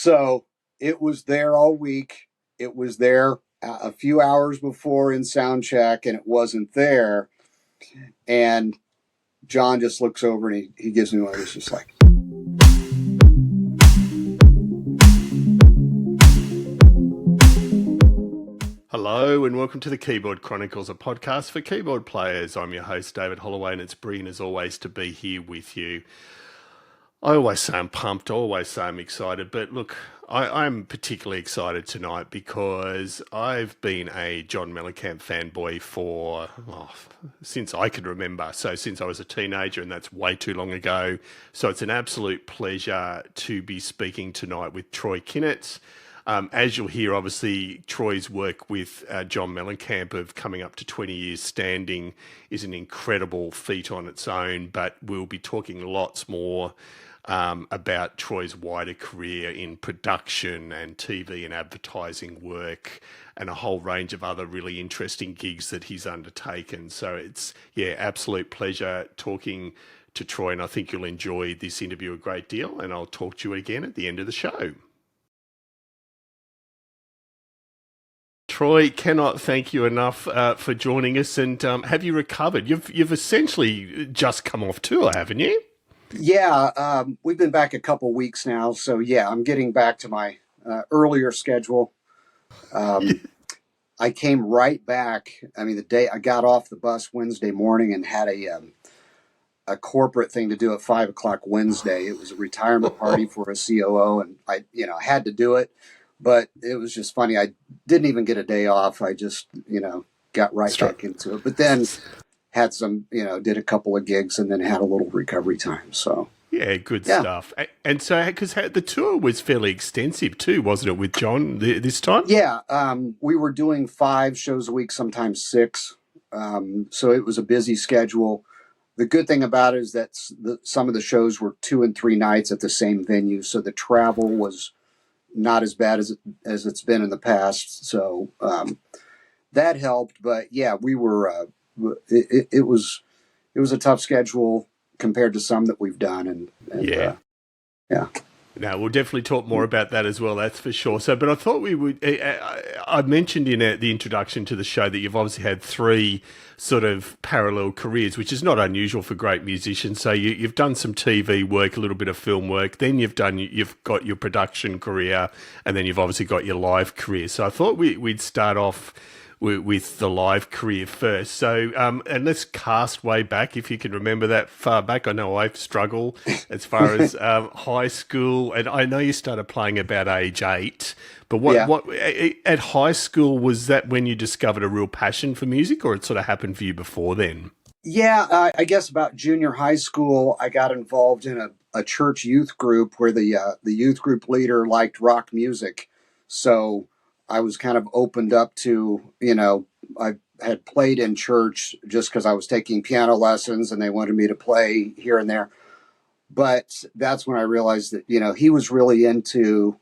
So it was there all week. It was there a few hours before in sound check, and it wasn't there. And John just looks over and he gives me one of those, just like, hello and welcome to the Keyboard Chronicles, a podcast for keyboard players. I'm your host, David Holloway, and it's brilliant as always to be here with you. I always say I'm pumped, I always say I'm excited, but look, I'm particularly excited tonight because I've been a John Mellencamp fanboy for, since I can remember. So since I was a teenager, and that's way too long ago. So it's an absolute pleasure to be speaking tonight with Troye Kinnett. As you'll hear, obviously, Troye's work with John Mellencamp of coming up to 20 years standing is an incredible feat on its own, but we'll be talking lots more about Troye's wider career in production and TV and advertising work and a whole range of other really interesting gigs that he's undertaken. So it's, absolute pleasure talking to Troye, and I think you'll enjoy this interview a great deal, and I'll talk to you again at the end of the show. Troye, cannot thank you enough for joining us. And have you recovered? You've essentially just come off tour, haven't you? Yeah, we've been back a couple weeks now. So, I'm getting back to my earlier schedule. I came right back. I mean, the day I got off the bus Wednesday morning and had a corporate thing to do at 5 o'clock Wednesday. It was a retirement party for a COO, and I had to do it. But it was just funny. I didn't even get a day off. I just, got right back into it. But then had some, did a couple of gigs and then had a little recovery time. So good stuff. And so, because the tour was fairly extensive too, wasn't it, with John this time? Yeah, we were doing 5 shows a week, sometimes 6. So it was a busy schedule. The good thing about it is that some of the shows were 2 and 3 nights at the same venue, so the travel was not as bad as it's been in the past. So that helped. But we were. It was a tough schedule compared to some that we've done, and Now, we'll definitely talk more about that as well, that's for sure. So, but I thought we would, I mentioned in the introduction to the show that you've obviously had 3 sort of parallel careers, which is not unusual for great musicians. So you've done some TV work, a little bit of film work, then you've got your production career, and then you've obviously got your live career. So I thought we'd start off with the live career first. So, and let's cast way back, if you can remember that far back. I know I struggle as far as high school, and I know you started playing about age 8, but what at high school, was that when you discovered a real passion for music, or it sort of happened for you before then? Yeah, I guess about junior high school, I got involved in a church youth group where the youth group leader liked rock music. So I was kind of opened up to, I had played in church just because I was taking piano lessons and they wanted me to play here and there. But that's when I realized that, he was really into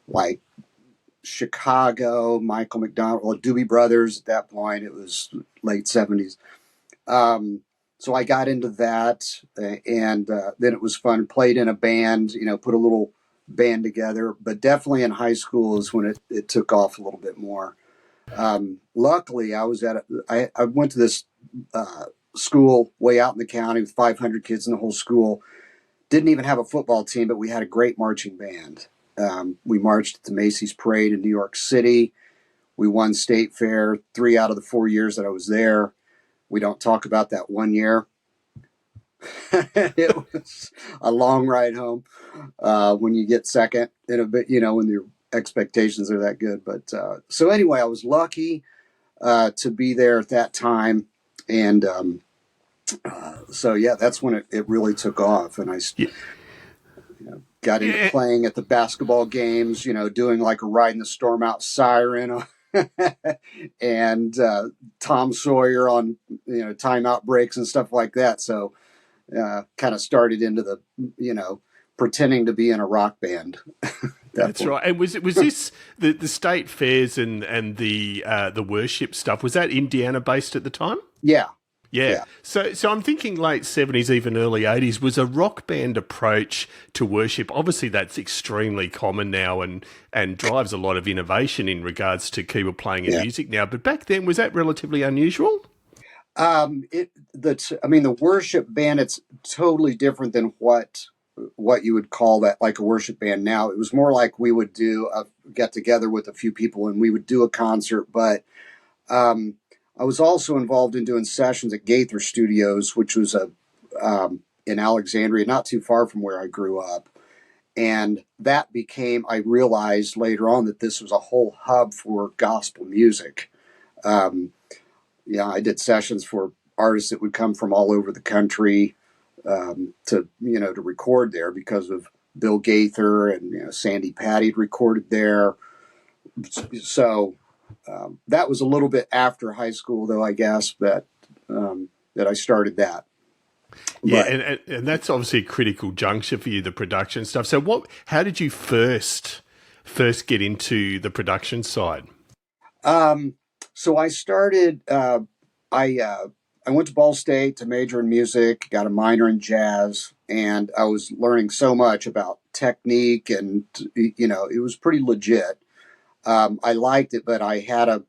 like Chicago, Michael McDonald, Doobie Brothers at that point. It was late 70s. So I got into that, and then it was fun. Played in a band, put a little band together, but definitely in high school is when it took off a little bit more. Luckily, I went to this school way out in the county with 500 kids in the whole school. Didn't even have a football team, but we had a great marching band. We marched at the Macy's Parade in New York City. We won State Fair 3 out of the 4 years that I was there. We don't talk about that one year. It was a long ride home when you get second in a bit, when your expectations are that good. But so anyway, I was lucky to be there at that time. And that's when it really took off. And I got into playing at the basketball games, doing like a Riding the Storm Out siren and Tom Sawyer on, timeout breaks and stuff like that. So kind of started into the, pretending to be in a rock band. That's right. And was this the state fairs and the worship stuff? Was that Indiana based at the time? Yeah. Yeah. Yeah. So I'm thinking late 70s, even early 80s was a rock band approach to worship. Obviously, that's extremely common now and drives a lot of innovation in regards to keyboard playing and Yeah. music now. But back then, was that relatively unusual? The worship band, it's totally different than what you would call that, like a worship band now. It was more like we would do a get together with a few people and we would do a concert. But um, I was also involved in doing sessions at Gaither Studios, which was in Alexandria, not too far from where I grew up. And that became, I realized later on that this was a whole hub for gospel music. Um, yeah, I did sessions for artists that would come from all over the country to record there because of Bill Gaither and Sandy Patty had recorded there. So that was a little bit after high school, though I guess that I started that. Yeah, But and that's obviously a critical juncture for you, the production stuff. So how did you first get into the production side? um, so I started. I went to Ball State to major in music, got a minor in jazz, and I was learning so much about technique, and it was pretty legit. I liked it, but I had a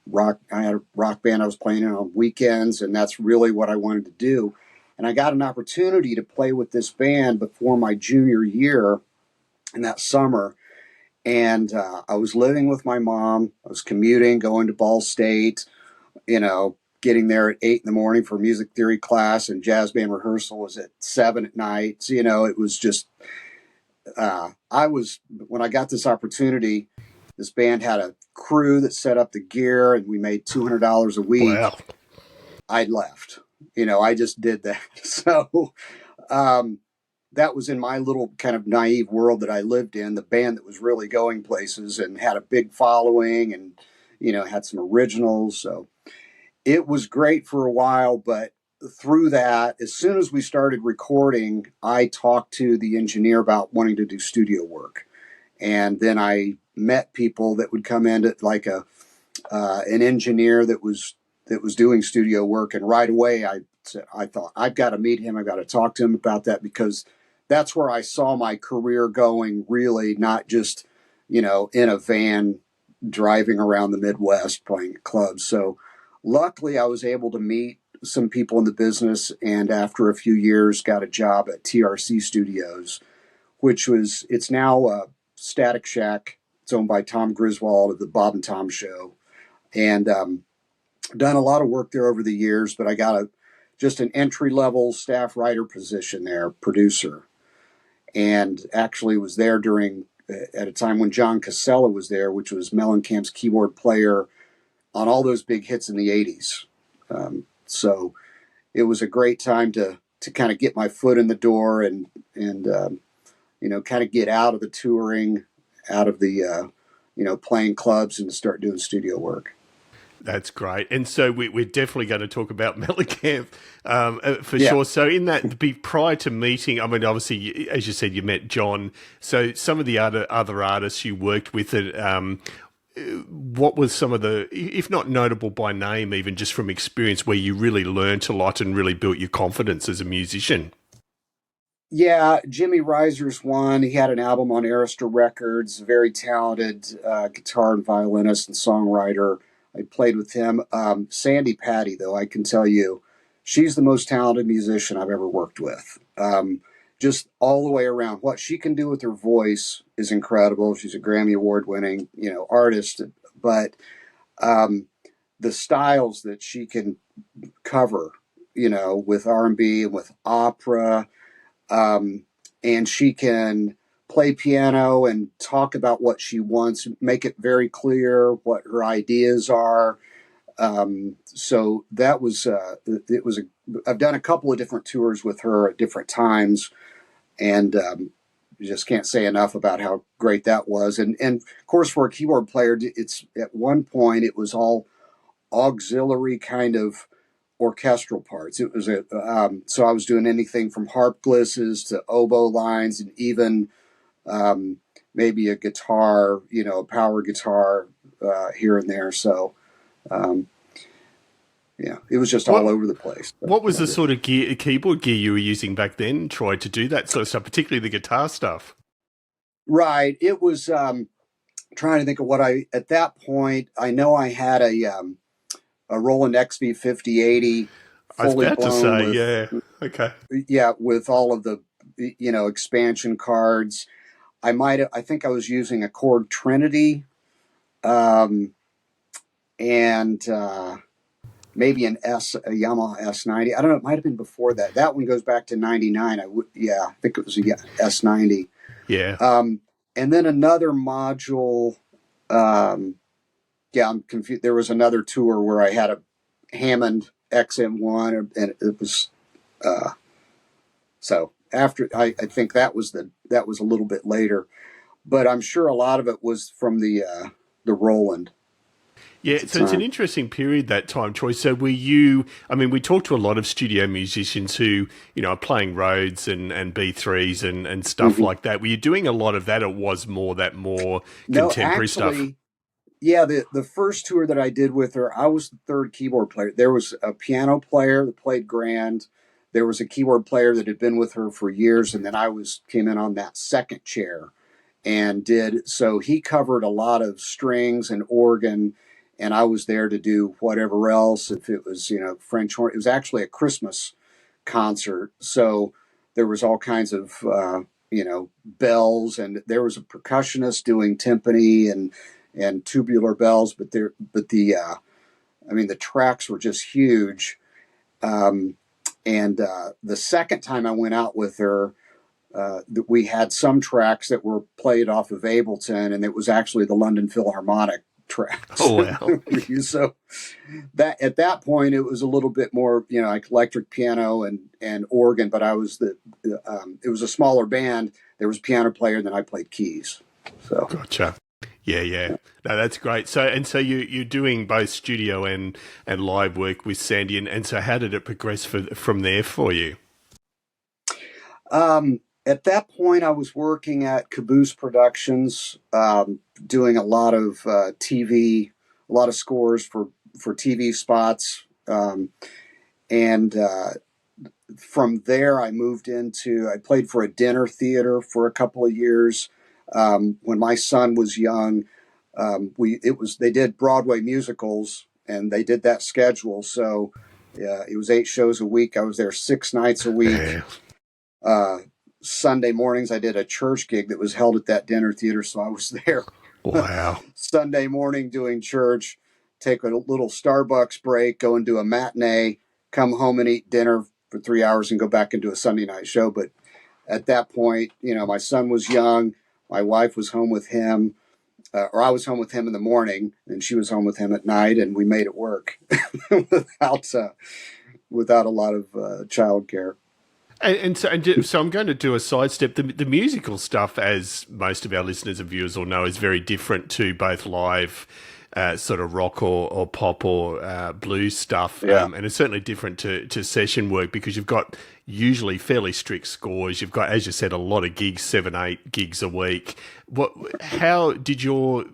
rock. I had a rock band I was playing in on weekends, and that's really what I wanted to do. And I got an opportunity to play with this band before my junior year in that summer. And I was living with my mom. I was commuting, going to Ball State. Getting there at 8 in the morning for music theory class, and jazz band rehearsal was at 7 at night. It was just I was when I got this opportunity. This band had a crew that set up the gear, and we made $200 a week. Wow. I left. I just did that. So um, that was in my little kind of naive world that I lived in. The band that was really going places and had a big following, and had some originals. So it was great for a while, but through that, as soon as we started recording, I talked to the engineer about wanting to do studio work. And then I met people that would come in, like an engineer that was doing studio work, and right away I thought I've got to meet him. I've got to talk to him about that, because that's where I saw my career going. Really, not just in a van driving around the Midwest playing at clubs. So luckily, I was able to meet some people in the business, and after a few years, got a job at TRC Studios, it's now Static Shack. It's owned by Tom Griswold of the Bob and Tom Show, and done a lot of work there over the years. But I got just an entry level staff writer position there, producer, and actually was there during at a time when John Casella was there, which was Mellencamp's keyboard player on all those big hits in the '80s. So it was a great time to kind of get my foot in the door and kind of get out of the touring, out of the playing clubs, and to start doing studio work. That's great. And so we're definitely going to talk about Mellencamp for Yeah. sure. So in that, prior to meeting, I mean, obviously, as you said, you met John. So some of the other artists you worked with, what was some of the, if not notable by name, even just from experience, where you really learnt a lot and really built your confidence as a musician? Yeah, Jimmy Reiser's one. He had an album on Arista Records. Very talented guitar and violinist and songwriter. I played with him. Sandy Patty, though, I can tell you, she's the most talented musician I've ever worked with. Just all the way around. What she can do with her voice is incredible. She's a Grammy Award winning, artist. But um, the styles that she can cover, with R&B and with opera, um, and she can play piano and talk about what she wants, make it very clear what her ideas are. So that was it was. I've done a couple of different tours with her at different times, and you just can't say enough about how great that was. And of course, for a keyboard player, it's at one point it was all auxiliary kind of orchestral parts. It was so I was doing anything from harp glisses to oboe lines, and even um, maybe a guitar, a power guitar here and there. So um, Yeah, it was just all What over the place. But what was yeah, the sort of keyboard gear you were using back then, Troy, to do that sort of stuff, particularly the guitar stuff? right. It was trying to think of what I at that point. I know I had a Roland XV 5080 I was fully about to blown say, with yeah, okay. with all of the expansion cards. I think I was using a Chord Trinity, um, and maybe a Yamaha S90. I don't know. It might have been before that. That one goes back to '99. I think it was a S90. Yeah. Um, and then another module. Um, I'm confused. There was another tour where I had a Hammond XM1, and it was so after. I think that was a little bit later, but I'm sure a lot of it was from the Roland at Yeah, the so it's an time. interesting period that time, Troy. So were you, I mean, we talked to a lot of studio musicians who, are playing Rhodes and B3s and stuff Mm-hmm. like that. Were you doing a lot of that, or was that more No, contemporary stuff? actually, yeah, the first tour that I did with her, I was the third keyboard player. There was a piano player that played grand. There was a keyboard player that had been with her for years, and then came in on that second chair and did so. He covered a lot of strings and organ, and I was there to do whatever else. If it was French horn, it was actually a Christmas concert, so there was all kinds of bells, and there was a percussionist doing timpani and tubular bells, but the tracks were just huge. And the second time I went out with her, we had some tracks that were played off of Ableton, and it was actually the London Philharmonic tracks. Oh, wow. So that at that point it was a little bit more, like electric piano and organ, but it was a smaller band. There was a piano player, and then I played keys. So Gotcha. Yeah, yeah. No, that's great. So you're doing both studio and live work with Sandy, and so how did it progress from there for you? at that point, I was working at Caboose Productions, doing a lot of TV, a lot of scores for TV spots, and from there, I played for a dinner theater for a couple of years. When my son was young, they did Broadway musicals, and they did that schedule. So it was 8 shows a week. I was there 6 nights a week. Yeah. Uh, Sunday mornings, I did a church gig that was held at that dinner theater, so I was there Wow. Sunday morning doing church, take a little Starbucks break, go and do a matinee, come home and eat dinner for 3 hours, and go back and do a Sunday night show. But at that point, my son was young, my wife was home with him, or I was home with him in the morning, and she was home with him at night, and we made it work without without a lot of childcare. So I'm going to do a sidestep. The musical stuff, as most of our listeners and viewers will know, is very different to both live sort of rock or pop or blues stuff. Yeah. And it's certainly different to session work because you've got usually fairly strict scores. You've got, as you said, a lot of gigs, 7, 8 gigs a week. How did your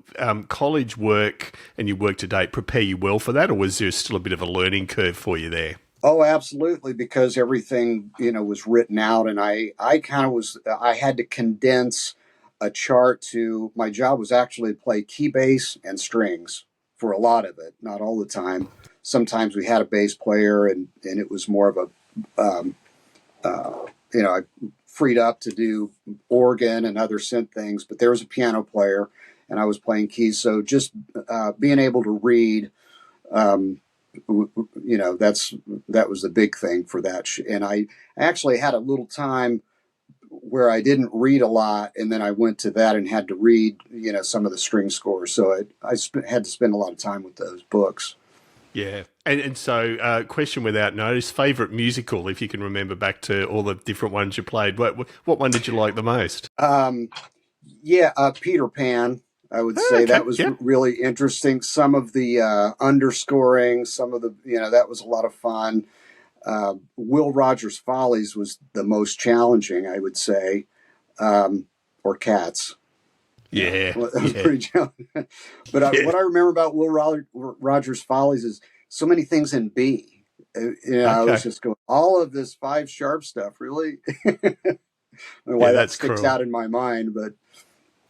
college work and your work to date prepare you well for that, or was there still a bit of a learning curve for you there? Oh, absolutely, because everything, was written out, and I had to condense a chart to my job was actually to play key bass and strings for a lot of it, not all the time. Sometimes we had a bass player, and it was more of a, I freed up to do organ and other synth things, but there was a piano player, and I was playing keys. So just being able to read, um, that was the big thing for that. And I actually had a little time where I didn't read a lot, and then I went to that and had to read, some of the string scores. So had to spend a lot of time with those books. Yeah. And so, question without notice, favourite musical, if you can remember back to all the different ones you played. What one did you like the most? Peter Pan. I would Oh, say okay. that was Yeah. really interesting. Some of the underscoring, some of the, that was a lot of fun. Will Rogers' Follies was the most challenging, I would say, or Cats. Yeah. Well, that was Yeah. pretty challenging. But Yeah. what I remember about Rogers' Follies is so many things in B. I was Okay. just going, all of this 5 sharp stuff, really? Yeah, Why that that's sticks cruel. out in my mind, but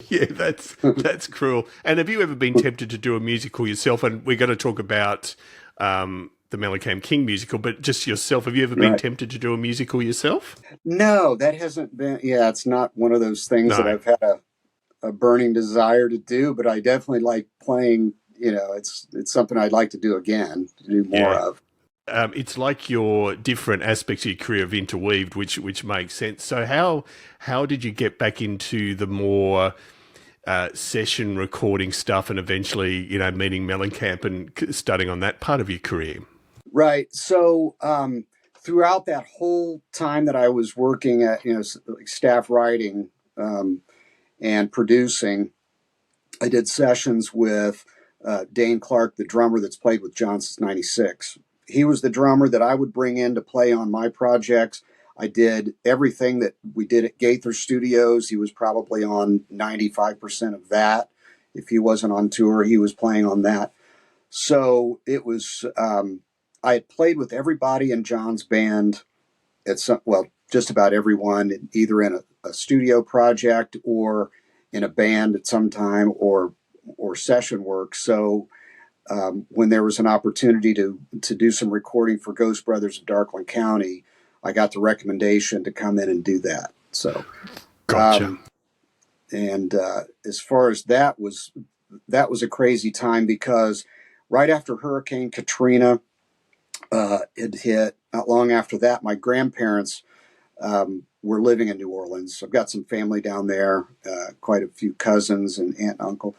Yeah, that's cruel. And have you ever been tempted to do a musical yourself? And we're going to talk about the Mellencamp King musical, but just yourself. Have you ever been right. tempted to do a musical yourself? No, that hasn't been. Yeah, it's not one of those things that No. I've had a burning desire to do, but I definitely like playing. It's something I'd like to do again, to do more Yeah. of. It's like your different aspects of your career have interweaved, which makes sense. So how did you get back into the more session recording stuff, and eventually, meeting Mellencamp and studying on that part of your career? Right. So throughout that whole time that I was working at, like staff writing and producing, I did sessions with Dane Clark, the drummer that's played with John since '96. He was the drummer that I would bring in to play on my projects. I did everything that we did at Gaither Studios. He was probably on 95% of that. If he wasn't on tour, he was playing on that. So it was, I had played with everybody in John's band at some, well, just about everyone, either in a studio project or in a band at some time, or session work. So when there was an opportunity to do some recording for Ghost Brothers of Darkland County, I got the recommendation to come in and do that. So, Gotcha. um, and as far as that was a crazy time because right after Hurricane Katrina had hit, not long after that, my grandparents were living in New Orleans. I've got some family down there, quite a few cousins and aunt and uncle,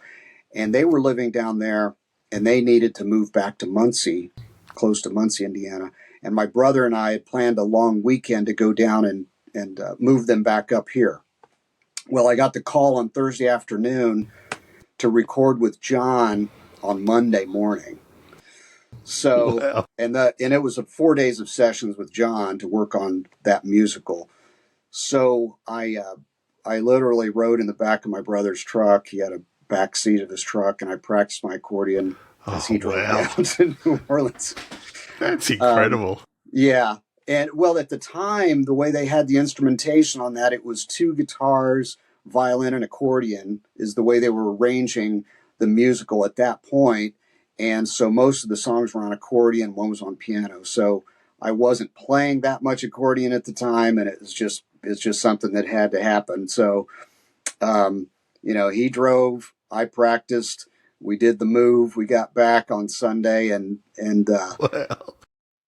and they were living down there, and they needed to move back to Muncie, close to Muncie, Indiana. And my brother and I had planned a long weekend to go down and move them back up here. Well, I got the call on Thursday afternoon to record with John on Monday morning. So, Wow. and it was 4 days of sessions with John to work on that musical. So I literally rode in the back of my brother's truck. He had a back seat of his truck, and I practiced my accordion as Oh, he drove wow. down to New Orleans. That's Um, incredible. yeah, and well, at the time, the way they had the instrumentation on that, it was 2 guitars, violin, and accordion is the way they were arranging the musical at that point. And so most of the songs were on accordion, one was on piano. So I wasn't playing that much accordion at the time, and it's just something that had to happen. So he drove, I practiced, we did the move, we got back on Sunday, and Wow.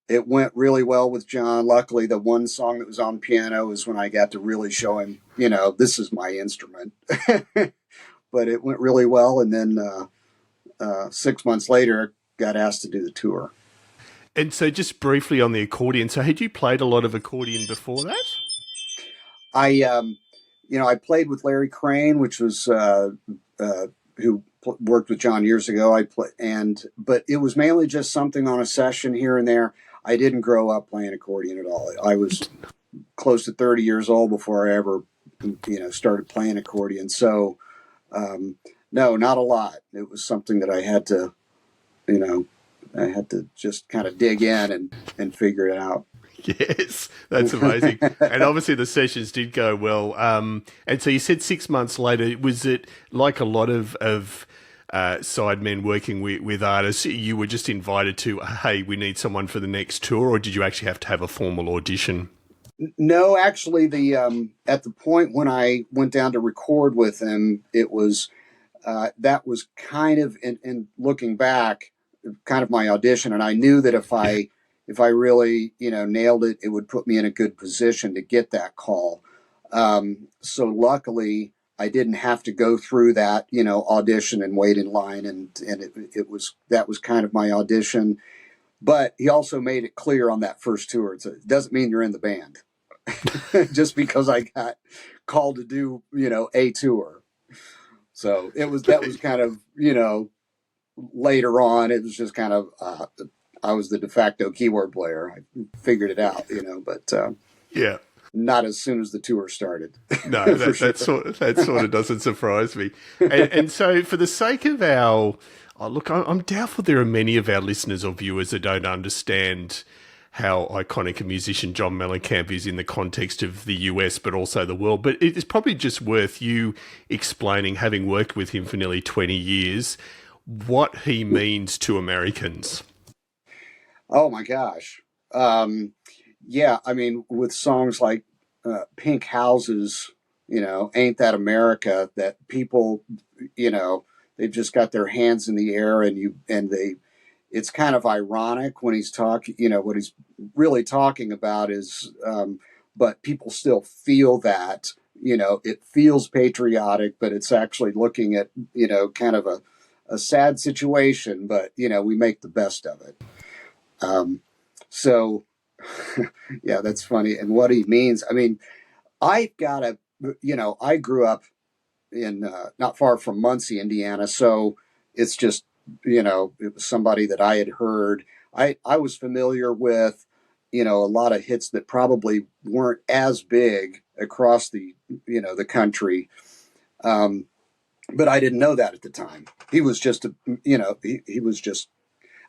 it went really well with John. Luckily, the one song that was on piano is when I got to really show him, this is my instrument. But it went really well, and then 6 months later, got asked to do the tour. And so, just briefly on the accordion. So, had you played a lot of accordion before that? I, I played with Larry Crane, which was who worked with John years ago. But it was mainly just something on a session here and there. I didn't grow up playing accordion at all. I was close to 30 years old before I ever, started playing accordion. So, no, not a lot. It was something that you know, I had to just kind of dig in and figure it out. Yes, that's amazing. And obviously, the sessions did go well. And so, you said 6 months later. Was it like a lot of sidemen working with artists? You were just invited to, hey, we need someone for the next tour, or did you actually have to have a formal audition? No, actually, the at the point when I went down to record with him, it was that was kind of in looking back, kind of my audition, and I knew that Yeah. if I really nailed it, it would put me in a good position to get that call. So luckily, I didn't have to go through that audition and wait in line, and it was that was kind of my audition. But he also made it clear on that first tour, it doesn't mean you're in the band just because I got called to do a tour. So that was kind of later on. It was just kind of I was the de facto keyboard player. I figured it out, but Yeah. not as soon as the tour started, No, for that sure. sort of doesn't surprise me. And so, for the sake of our Oh, look, I'm doubtful there are many of our listeners or viewers that don't understand how iconic a musician John Mellencamp is in the context of the US, but also the world. But it's probably just worth you explaining, having worked with him for nearly 20 years, what he means to Americans. Oh my gosh. Yeah, I mean, with songs like Pink Houses, Ain't That America, that people, they've just got their hands in the air, it's kind of ironic when he's talking, what he's really talking about is, but people still feel that, it feels patriotic, but it's actually looking at, kind of a sad situation, but, we make the best of it. So, yeah, that's funny. And what he means, I mean, I grew up in not far from Muncie, Indiana. So it's just, it was somebody that I had heard. I was familiar with, a lot of hits that probably weren't as big across the country. But I didn't know that at the time. He was just, he was just,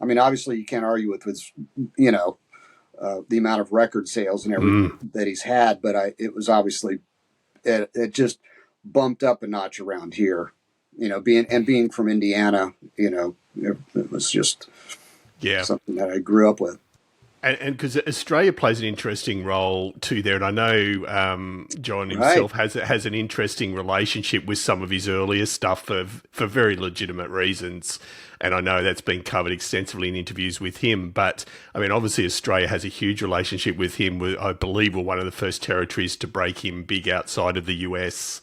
I mean, obviously you can't argue with his, the amount of record sales and everything that he's had, but it was obviously, it just bumped up a notch around here, being from Indiana, it was just something that I grew up with. And because Australia plays an interesting role too there, and I know John himself has an interesting relationship with some of his earlier stuff for very legitimate reasons, and I know that's been covered extensively in interviews with him. But I mean, obviously Australia has a huge relationship with him. I believe we're one of the first territories to break him big outside of the US.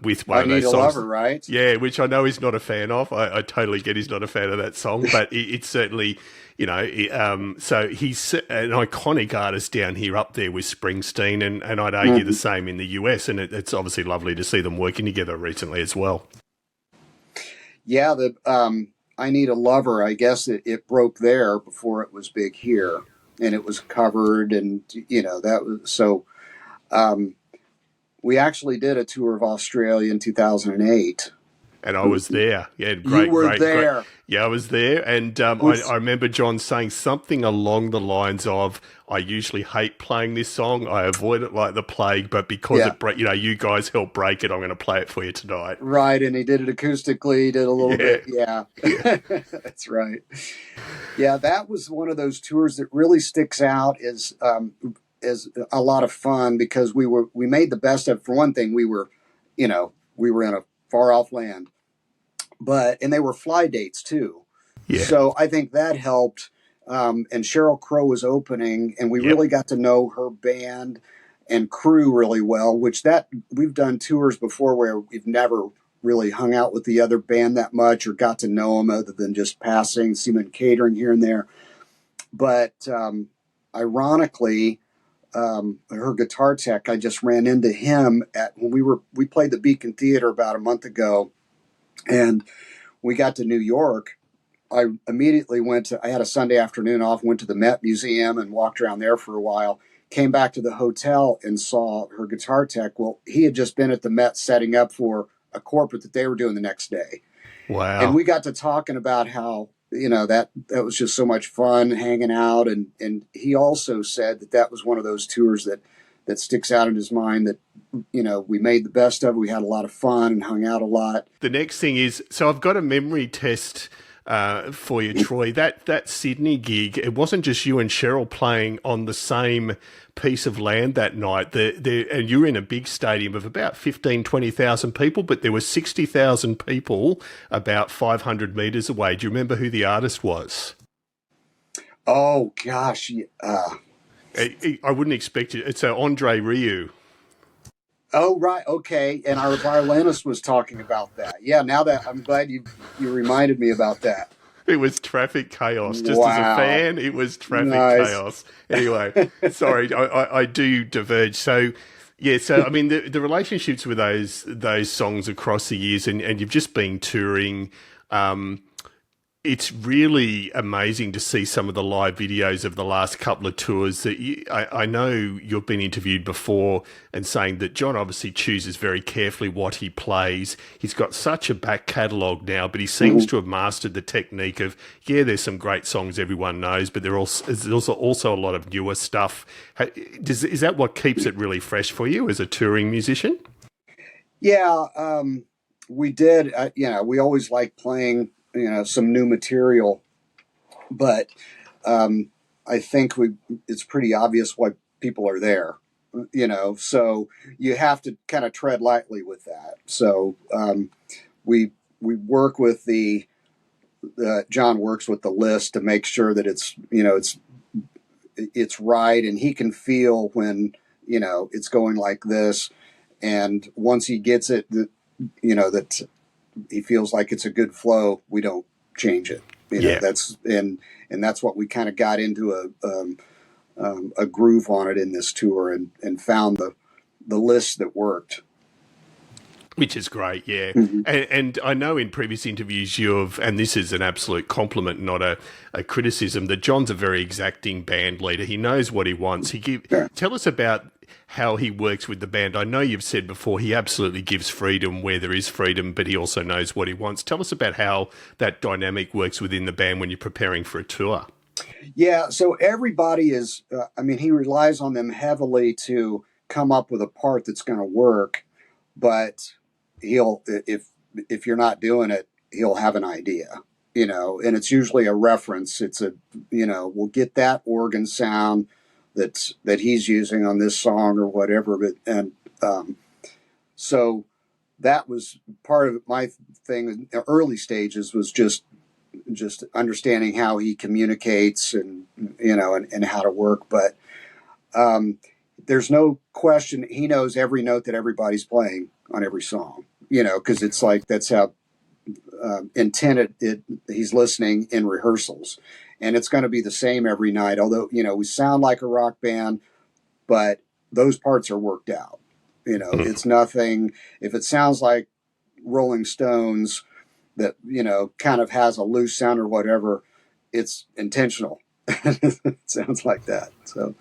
With one of those songs, Lover, right? Yeah, which I know he's not a fan of. I totally get he's not a fan of that song, but it's certainly. So he's an iconic artist down here up there with Springsteen, and I'd argue the same in the US, and it's obviously lovely to see them working together recently as well. Yeah, I Need a Lover, I guess it broke there before it was big here, and it was covered, and, that was so. We actually did a tour of Australia in 2008. And I was there. Yeah, great. You were there. Great. Yeah, I was there. And I remember John saying something along the lines of, I usually hate playing this song. I avoid it like the plague, but because you guys helped break it, I'm going to play it for you tonight. Right. And he did it acoustically. He did a little bit. Yeah. That's right. Yeah, that was one of those tours that really sticks out as a lot of fun because we made the best of, for one thing, we were in a far off land, and they were fly dates too. Yeah. So I think that helped. And Sheryl Crow was opening, and we really got to know her band and crew really well, which we've done tours before where we've never really hung out with the other band that much or got to know them other than just passing, see them in catering here and there. But ironically, her guitar tech, I just ran into him when we played the Beacon Theater about a month ago, and we got to New York. I immediately I had a Sunday afternoon off, went to the Met Museum and walked around there for a while, came back to the hotel and saw her guitar tech. Well, he had just been at the Met setting up for a corporate that they were doing the next day. Wow. And we got to talking about how, that was just so much fun hanging out. And he also said that was one of those tours that sticks out in his mind that, we made the best of it. We had a lot of fun and hung out a lot. The next thing is, so I've got a memory test for you, Troy. That Sydney gig, it wasn't just you and Sheryl playing on the same piece of land that night. And you were in a big stadium of about 15,000, 20,000 people, but there were 60,000 people about 500 metres away. Do you remember who the artist was? Oh, gosh. I wouldn't expect it. It's Andre Rieu. Oh, right. Okay. And our violinist was talking about that. Yeah, now that I'm glad you reminded me about that. It was traffic chaos. Just as a fan, it was traffic chaos. Anyway, sorry, I do diverge. So, I mean, the relationships with those songs across the years, and you've just been touring. It's really amazing to see some of the live videos of the last couple of tours. That I know you've been interviewed before and saying that John obviously chooses very carefully what he plays. He's got such a back catalogue now, but he seems to have mastered the technique of, yeah, there's some great songs everyone knows, but there's also a lot of newer stuff. Is that what keeps it really fresh for you as a touring musician? Yeah, we did. We always like playing, some new material, but I think it's pretty obvious why people are there, so you have to kind of tread lightly with that. So we work with John works with the list to make sure that it's right, and he can feel when, it's going like this. And once he gets it, that he feels like it's a good flow, we don't change it. Yeah. That's what we kind of got into a groove on it in this tour, and found the list that worked. Which is great, yeah. Mm-hmm. And I know in previous interviews and this is an absolute compliment, not a criticism, that John's a very exacting band leader. He knows what he wants. Tell us about how he works with the band. I know you've said before he absolutely gives freedom where there is freedom, but he also knows what he wants. Tell us about how that dynamic works within the band when you're preparing for a tour. Yeah, so everybody is, he relies on them heavily to come up with a part that's going to work, but if you're not doing it, he'll have an idea, and it's usually a reference. It's we'll get that organ sound that he's using on this song or whatever. So that was part of my thing in the early stages, was just understanding how he communicates, and how to work. But there's no question he knows every note that everybody's playing on every song, because it's like that's how intended he's listening in rehearsals, and it's going to be the same every night. Although we sound like a rock band, but those parts are worked out. It's nothing. If it sounds like Rolling Stones, that kind of has a loose sound or whatever, it's intentional. It sounds like that. So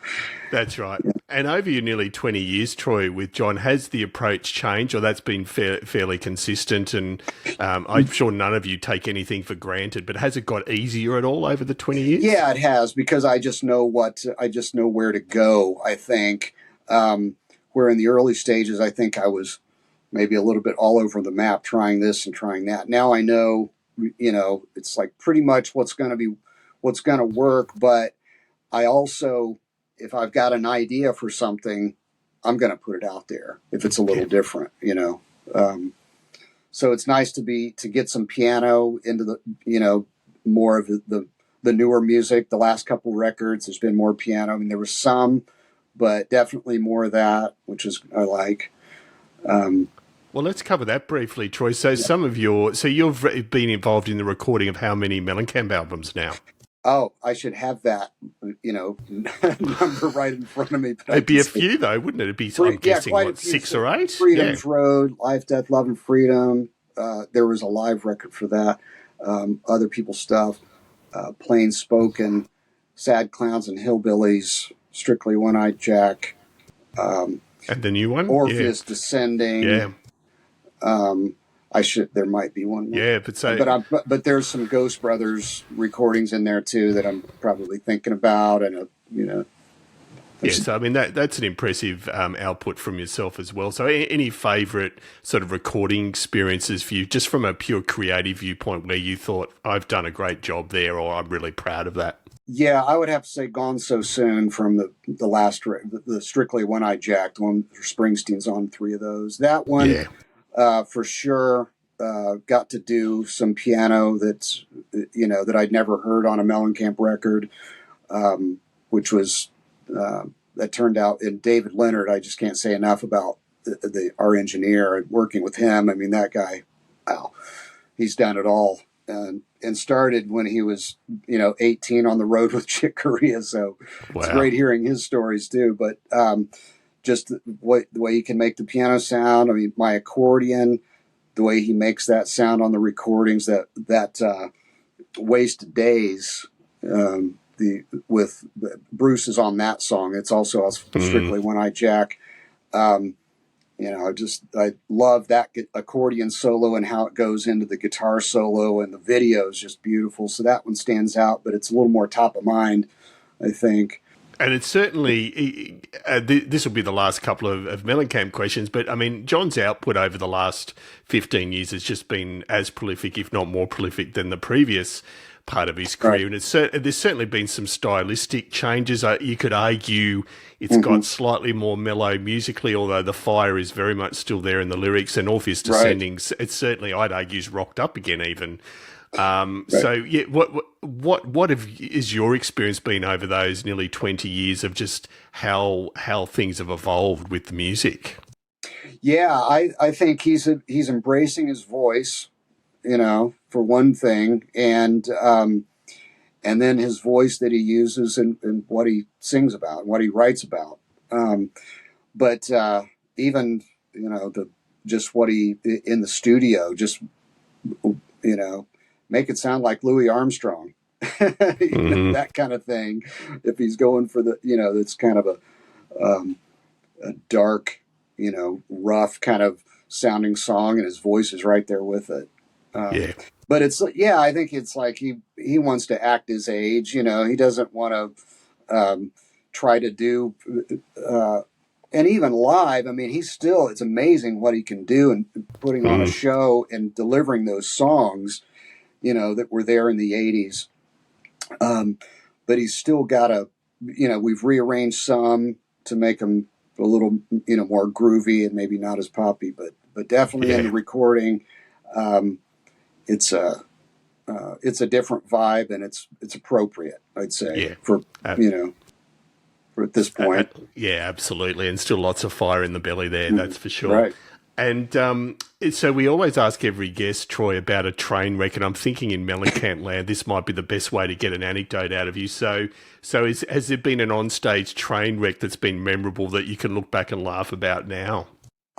that's right. Yeah. And over your nearly 20 years, Troy, with John, has the approach changed, or that's been fairly consistent? And I'm sure none of you take anything for granted, but has it got easier at all over the 20 years? Yeah, it has, because I just know where to go. I think where in the early stages, I think I was maybe a little bit all over the map, trying this and trying that. Now I know, it's like pretty much what's going to work. But I also, if I've got an idea for something, I'm going to put it out there if it's a little different, so it's nice to get some piano into the, more of the newer music. The last couple records, there's been more piano. I mean, there was some, but definitely more of that, which is, I like. Well, let's cover that briefly, Troy. So you've been involved in the recording of how many Mellencamp albums now? Oh, I should have that, number right in front of me. It'd be a few, though, wouldn't it? It'd be, I'm guessing, what, 6 or 8? Freedom's Road, Life, Death, Love, and Freedom. There was a live record for that. Other people's stuff. Plain Spoken, Sad Clowns and Hillbillies, Strictly One-Eyed Jack. And the new one? Orpheus Descending. Yeah. There might be one more. Yeah, but there's some Ghost Brothers recordings in there too that I'm probably thinking about, and Yeah, so I mean that's an impressive output from yourself as well. So any favourite sort of recording experiences for you, just from a pure creative viewpoint, where you thought, I've done a great job there, or I'm really proud of that? Yeah, I would have to say Gone So Soon from the last, the Strictly One-Eyed Jack, the one Springsteen's on 3 of those. That one, yeah. For sure, got to do some piano that I'd never heard on a Mellencamp record, which was, that turned out, and David Leonard, I just can't say enough about our engineer and working with him. I mean, that guy, wow, he's done it all. And started when he was, 18 on the road with Chick Corea. So wow. It's great hearing his stories too. But just the way he can make the piano sound. I mean, my accordion, the way he makes that sound on the recordings, that Wasted Days. The with Bruce is on that song. It's also strictly One Eye Jack. I love that accordion solo and how it goes into the guitar solo, and the video is just beautiful. So that one stands out, but it's a little more top of mind, I think. And it's certainly, this will be the last couple of Mellencamp questions, but I mean, John's output over the last 15 years has just been as prolific, if not more prolific, than the previous part of his career. Right. And there's certainly been some stylistic changes. You could argue it's got slightly more mellow musically, although the fire is very much still there in the lyrics, and Orpheus Descending, it's certainly, I'd argue, is rocked up again even. So yeah, what is your experience been over those nearly 20 years of just how things have evolved with the music? Yeah, I think he's embracing his voice, for one thing, and then his voice that he uses and what he sings about, what he writes about. But even just what he in the studio, just make it sound like Louis Armstrong, that kind of thing. If he's going for the, it's kind of a dark, rough kind of sounding song, and his voice is right there with it. But I think it's like he wants to act his age. He doesn't want to try to do, and even live. I mean, it's amazing what he can do, and putting on a show and delivering those songs, that were there in the 80s. But he's still got we've rearranged some to make them a little, more groovy and maybe not as poppy, but definitely in the recording, it's a different vibe, and it's appropriate, I'd say, for at this point. Yeah, absolutely. And still lots of fire in the belly there, that's for sure. Right. And so we always ask every guest, Troy, about a train wreck, and I'm thinking in Mellencamp land, this might be the best way to get an anecdote out of you. So has there been an onstage train wreck that's been memorable that you can look back and laugh about now?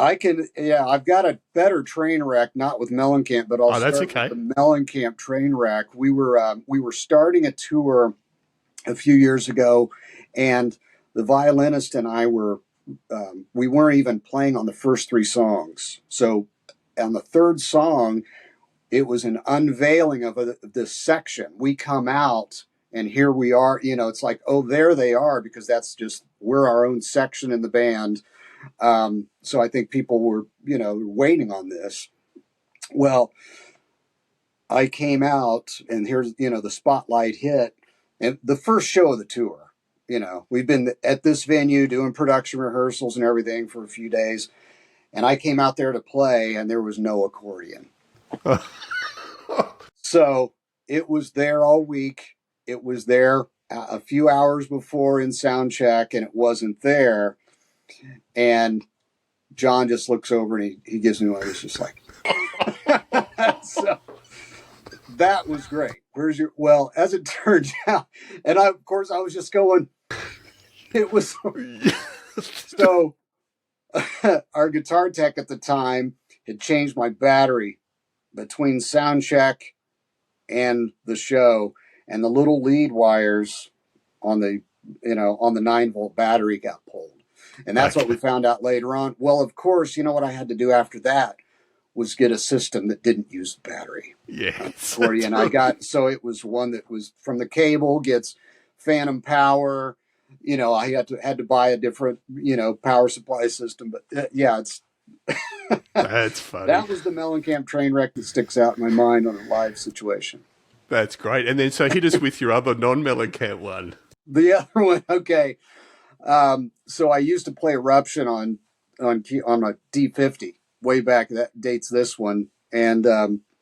I've got a better train wreck, not with Mellencamp, but I'll start with the Mellencamp train wreck. We were starting a tour a few years ago, and the violinist and I we weren't even playing on the first three songs. So on the third song, it was an unveiling of this section. We come out, and here we are, it's like, oh, there they are, because we're our own section in the band. So I think people were, waiting on this. Well, I came out, and here's, the spotlight hit, and the first show of the tour. We've been at this venue doing production rehearsals and everything for a few days. And I came out there to play, and there was no accordion. So it was there all week. It was there a few hours before in sound check, and it wasn't there. And John just looks over, and he gives me one. He's just like, so that was great. Well, as it turned out, and of course I was just going, it was so our guitar tech at the time had changed my battery between sound check and the show, and the little lead wires on the 9-volt battery got pulled. And that's what we found out later on. Well, of course, what I had to do after that was get a system that didn't use the battery. Accordion. So it was one that was from the cable, gets phantom power. I had to buy a different, power supply system. But it's that's funny. That was the Mellencamp train wreck that sticks out in my mind on a live situation. That's great. And then so hit us with your other non-Mellencamp one. The other one, okay. So I used to play Eruption on a D50 way back. That dates this one, and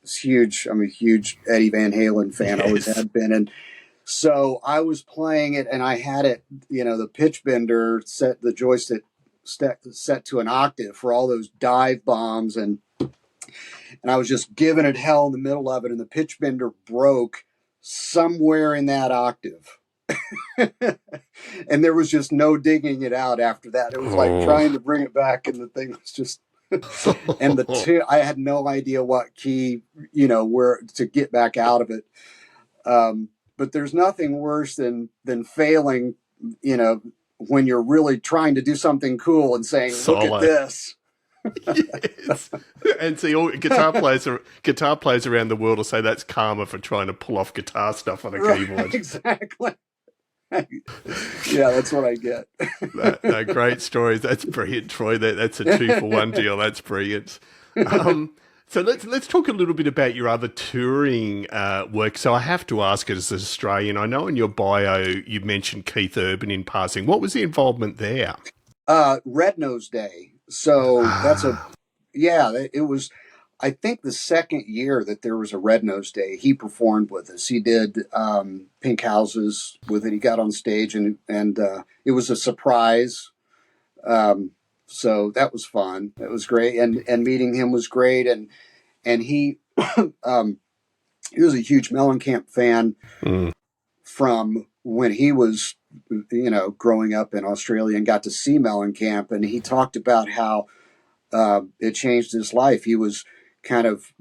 it's huge. I'm a huge Eddie Van Halen fan. Always had been, and so I was playing it, and I had it, the pitch bender set, the joystick set to an octave for all those dive bombs, and I was just giving it hell in the middle of it, and the pitch bender broke somewhere in that octave. And there was just no digging it out after that. It was like trying to bring it back, and the thing was just and I had no idea what key, where to get back out of it. But there's nothing worse than failing, you know, when you're really trying to do something cool and saying, "Look at Solo. this." Yes. And see, all guitar players around the world will say that's karma for trying to pull off guitar stuff on a Right, keyboard. exactly. Yeah, that's what I get. No, great stories. That's brilliant, Troy. That's a 2-for-1 deal. That's brilliant. Um, so let's talk a little bit about your other touring work. So I have to ask, as an Australian, I know in your bio you mentioned Keith Urban in passing. What was the involvement there? Red Nose Day. So that's Ah, it was, I think the second year that there was a Red Nose Day, he performed with us. He did Pink Houses with it. He got on stage and it was a surprise. Um, so that was fun. It was great. And meeting him was great. And um, he was a huge Mellencamp fan mm, from when he was, growing up in Australia and got to see Mellencamp. And he talked about how it changed his life. He was kind of,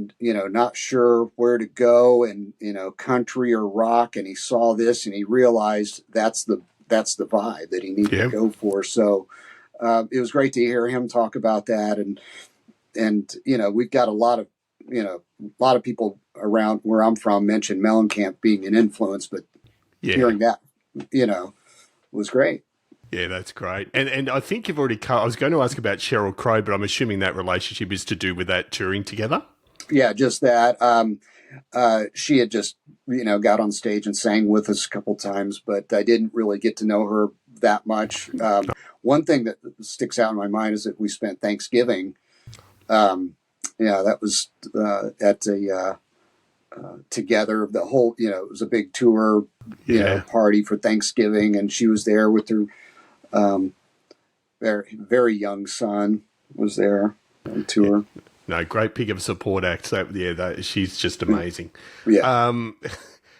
not sure where to go and, country or rock. And he saw this and he realized that's the vibe that he needed to yeah, go for. So it was great to hear him talk about that. And, we've got a lot of people around where I'm from mention Mellencamp being an influence, but yeah. hearing that, was great. Yeah, that's great. And I think you've already I was going to ask about Sheryl Crow, but I'm assuming that relationship is to do with that touring together. Yeah, just that. She had just, got on stage and sang with us a couple times, but I didn't really get to know her that much. One thing that sticks out in my mind is that we spent Thanksgiving. That was at a together. The whole, it was a big tour, Yeah. party for Thanksgiving, and she was there with her um, very very young son was there on Yeah. tour. No, great pick of a support act. So, yeah, she's just amazing. Yeah. Um,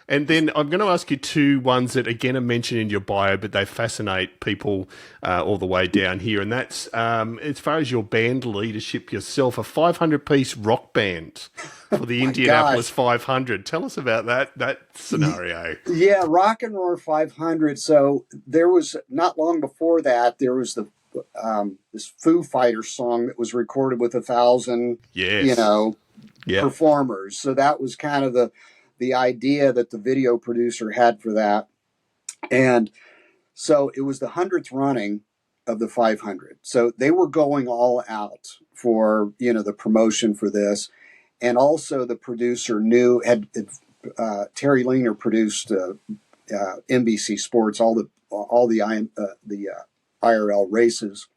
and then I'm going to ask you two ones that, again, are mentioned in your bio, but they fascinate people all the way down here. And that's, as far as your band leadership yourself, a 500-piece rock band for the My Indianapolis gosh. 500. Tell us about that scenario. Yeah, Rock and Roar 500. So there was not long before that. There was the this Foo Fighters song that was recorded with 1,000, Yes. Yep. performers. So that was kind of the idea that the video producer had for that. And so it was the 100th running of the 500. So they were going all out for the promotion for this, and also the producer knew had Terry Leaner produced NBC Sports, the IRL races,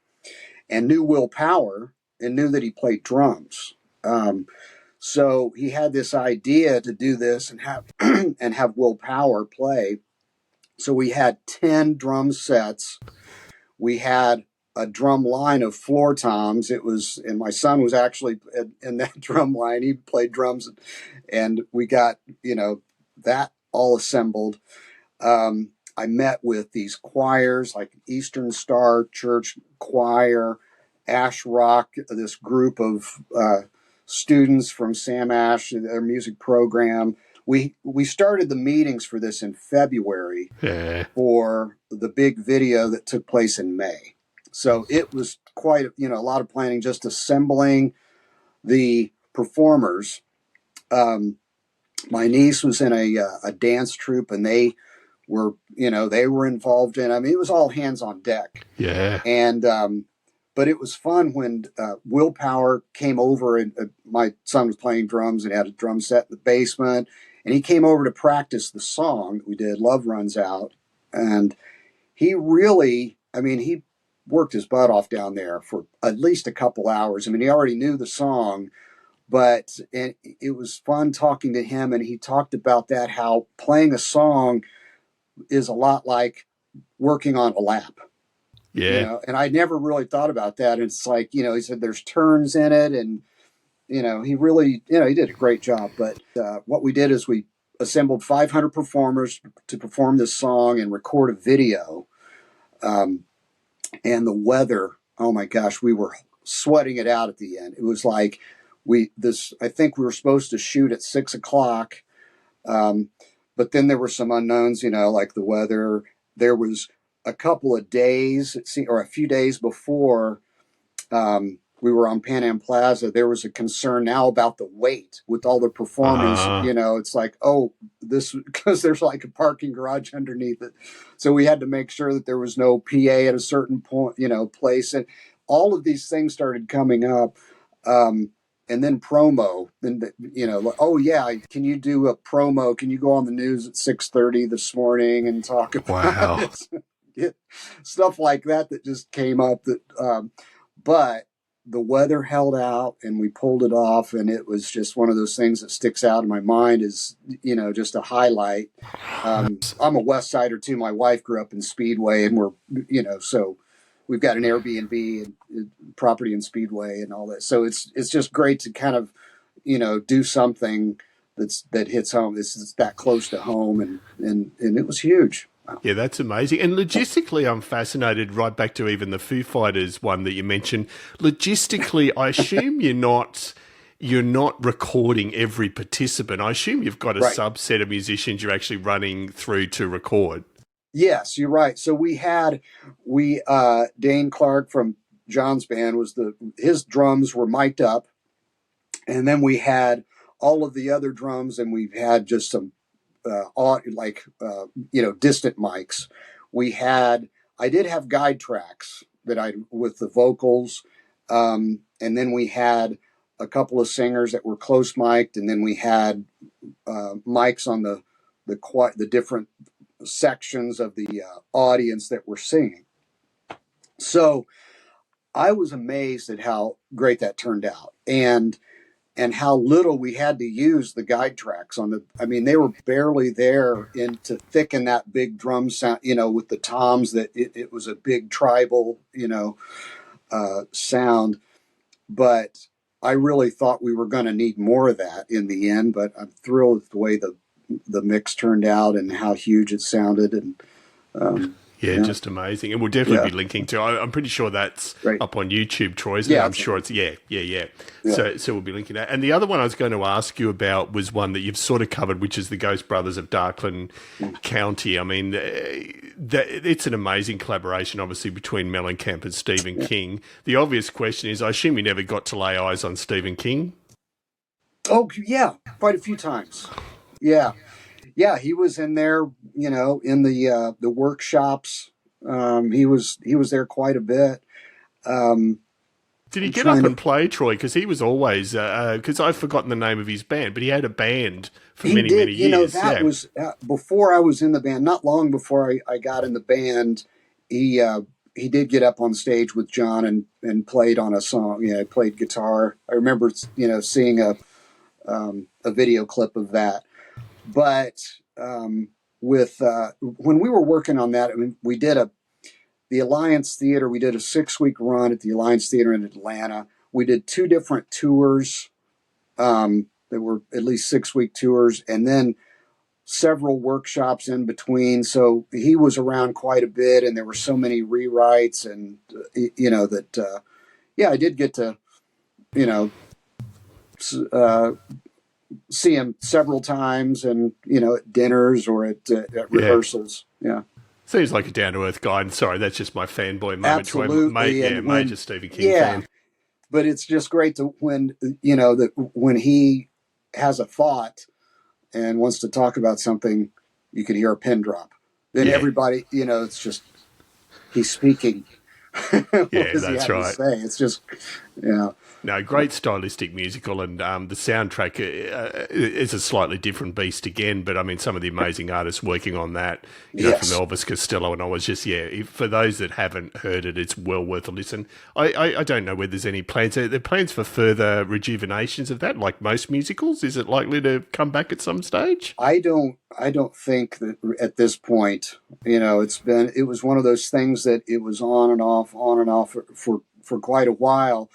and knew Will Power and knew that he played drums. So he had this idea to do this and have and have Will Power play. So we had 10 drum sets. We had a drum line of floor toms. And my son was actually in that drum line. He played drums, and we got that all assembled. I met with these choirs like Eastern Star Church Choir, Ash Rock, this group of students from Sam Ash, their music program. We started the meetings for this in February Yeah. for the big video that took place in May. So it was quite a lot of planning, just assembling the performers. My niece was in a dance troupe, and they were involved in. I mean, it was all hands on deck, Yeah. and but it was fun when Will Power came over, and my son was playing drums and had a drum set in the basement, and he came over to practice the song that we did, "Love Runs Out," and he really, I mean, he worked his butt off down there for at least a couple hours. I mean, he already knew the song, but it was fun talking to him, and he talked about that, how playing a song is a lot like working on a lap, Yeah. and I never really thought about that. And it's like, he said there's turns in it, and, he really, he did a great job. But what we did is we assembled 500 performers to perform this song and record a video. Um, and the weather, oh my gosh, we were sweating it out at the end. It was like I think we were supposed to shoot at 6 o'clock. Um, but then there were some unknowns, like the weather. There was a couple of days, or a few days before we were on Pan Am Plaza, there was a concern now about the weight with all the performers. It's like, oh, this, because there's like a parking garage underneath it. So we had to make sure that there was no PA at a certain point, place. And all of these things started coming up. And then promo, and oh yeah, can you do a promo? Can you go on the news at 6:30 this morning and talk about it? Stuff like that just came up. But the weather held out, and we pulled it off, and it was just one of those things that sticks out in my mind as just a highlight. I'm a West Sider too. My wife grew up in Speedway, and we're so. We've got an Airbnb and property in Speedway and all that. So it's just great to kind of, do something that hits home. It's that close to home, and it was huge. Wow. Yeah, that's amazing. And logistically, I'm fascinated right back to even the Foo Fighters one that you mentioned. Logistically, I assume you're not recording every participant. I assume you've got a subset of musicians you're actually running through to record. Yes, you're right. So Dane Clark from John's band his drums were mic'd up, and then we had all of the other drums, and we've had just some distant mics. I did have guide tracks with the vocals, and then we had a couple of singers that were close mic'd, and then we had mics on the different sections of the audience that were singing. So I was amazed at how great that turned out, and how little we had to use the guide tracks they were barely there to thicken that big drum sound, with the toms, that it was a big tribal, sound. But I really thought we were going to need more of that in the end, but I'm thrilled with the way the mix turned out and how huge it sounded. And just amazing. And we'll definitely be linking to, I'm pretty sure that's up on YouTube, Troy, isn't it? I'm sure it's, yeah. So we'll be linking that. And the other one I was going to ask you about was one that you've sort of covered, which is the Ghost Brothers of Darkland County. I mean, it's an amazing collaboration, obviously, between Mellencamp and Stephen King. The obvious question is, I assume you never got to lay eyes on Stephen King? Oh, yeah, quite a few times. Yeah. Yeah, he was in there, in the workshops. He was there quite a bit. Did he get up and play, Troy? Because he was always, because I've forgotten the name of his band, but he had a band for many years. That was before I was in the band. Not long before I got in the band, he did get up on stage with John and played on a song. Played guitar. I remember, seeing a video clip of that. But when we were working on that, we did the Alliance Theater. We did a 6-week run at the Alliance Theater in Atlanta. We did 2 different tours. There were at least 6-week tours, and then several workshops in between. So he was around quite a bit, and there were so many rewrites, and I did get to, see him several times, and at dinners or at rehearsals. Yeah. Seems like a down-to-earth guy. And sorry, that's just my fanboy moment. Absolutely. Major Stephen King fan. But it's just great when he has a thought and wants to talk about something, you can hear a pin drop. Then everybody, it's just he's speaking. What does he have to say? It's just, No, great stylistic musical, and the soundtrack is a slightly different beast again, but some of the amazing artists working on that, from Elvis Costello, and I was just, for those that haven't heard it, it's well worth a listen. I don't know whether there's any plans. Are there plans for further rejuvenations of that, like most musicals? Is it likely to come back at some stage? I don't think that at this point, it was one of those things that it was on and off for quite a while.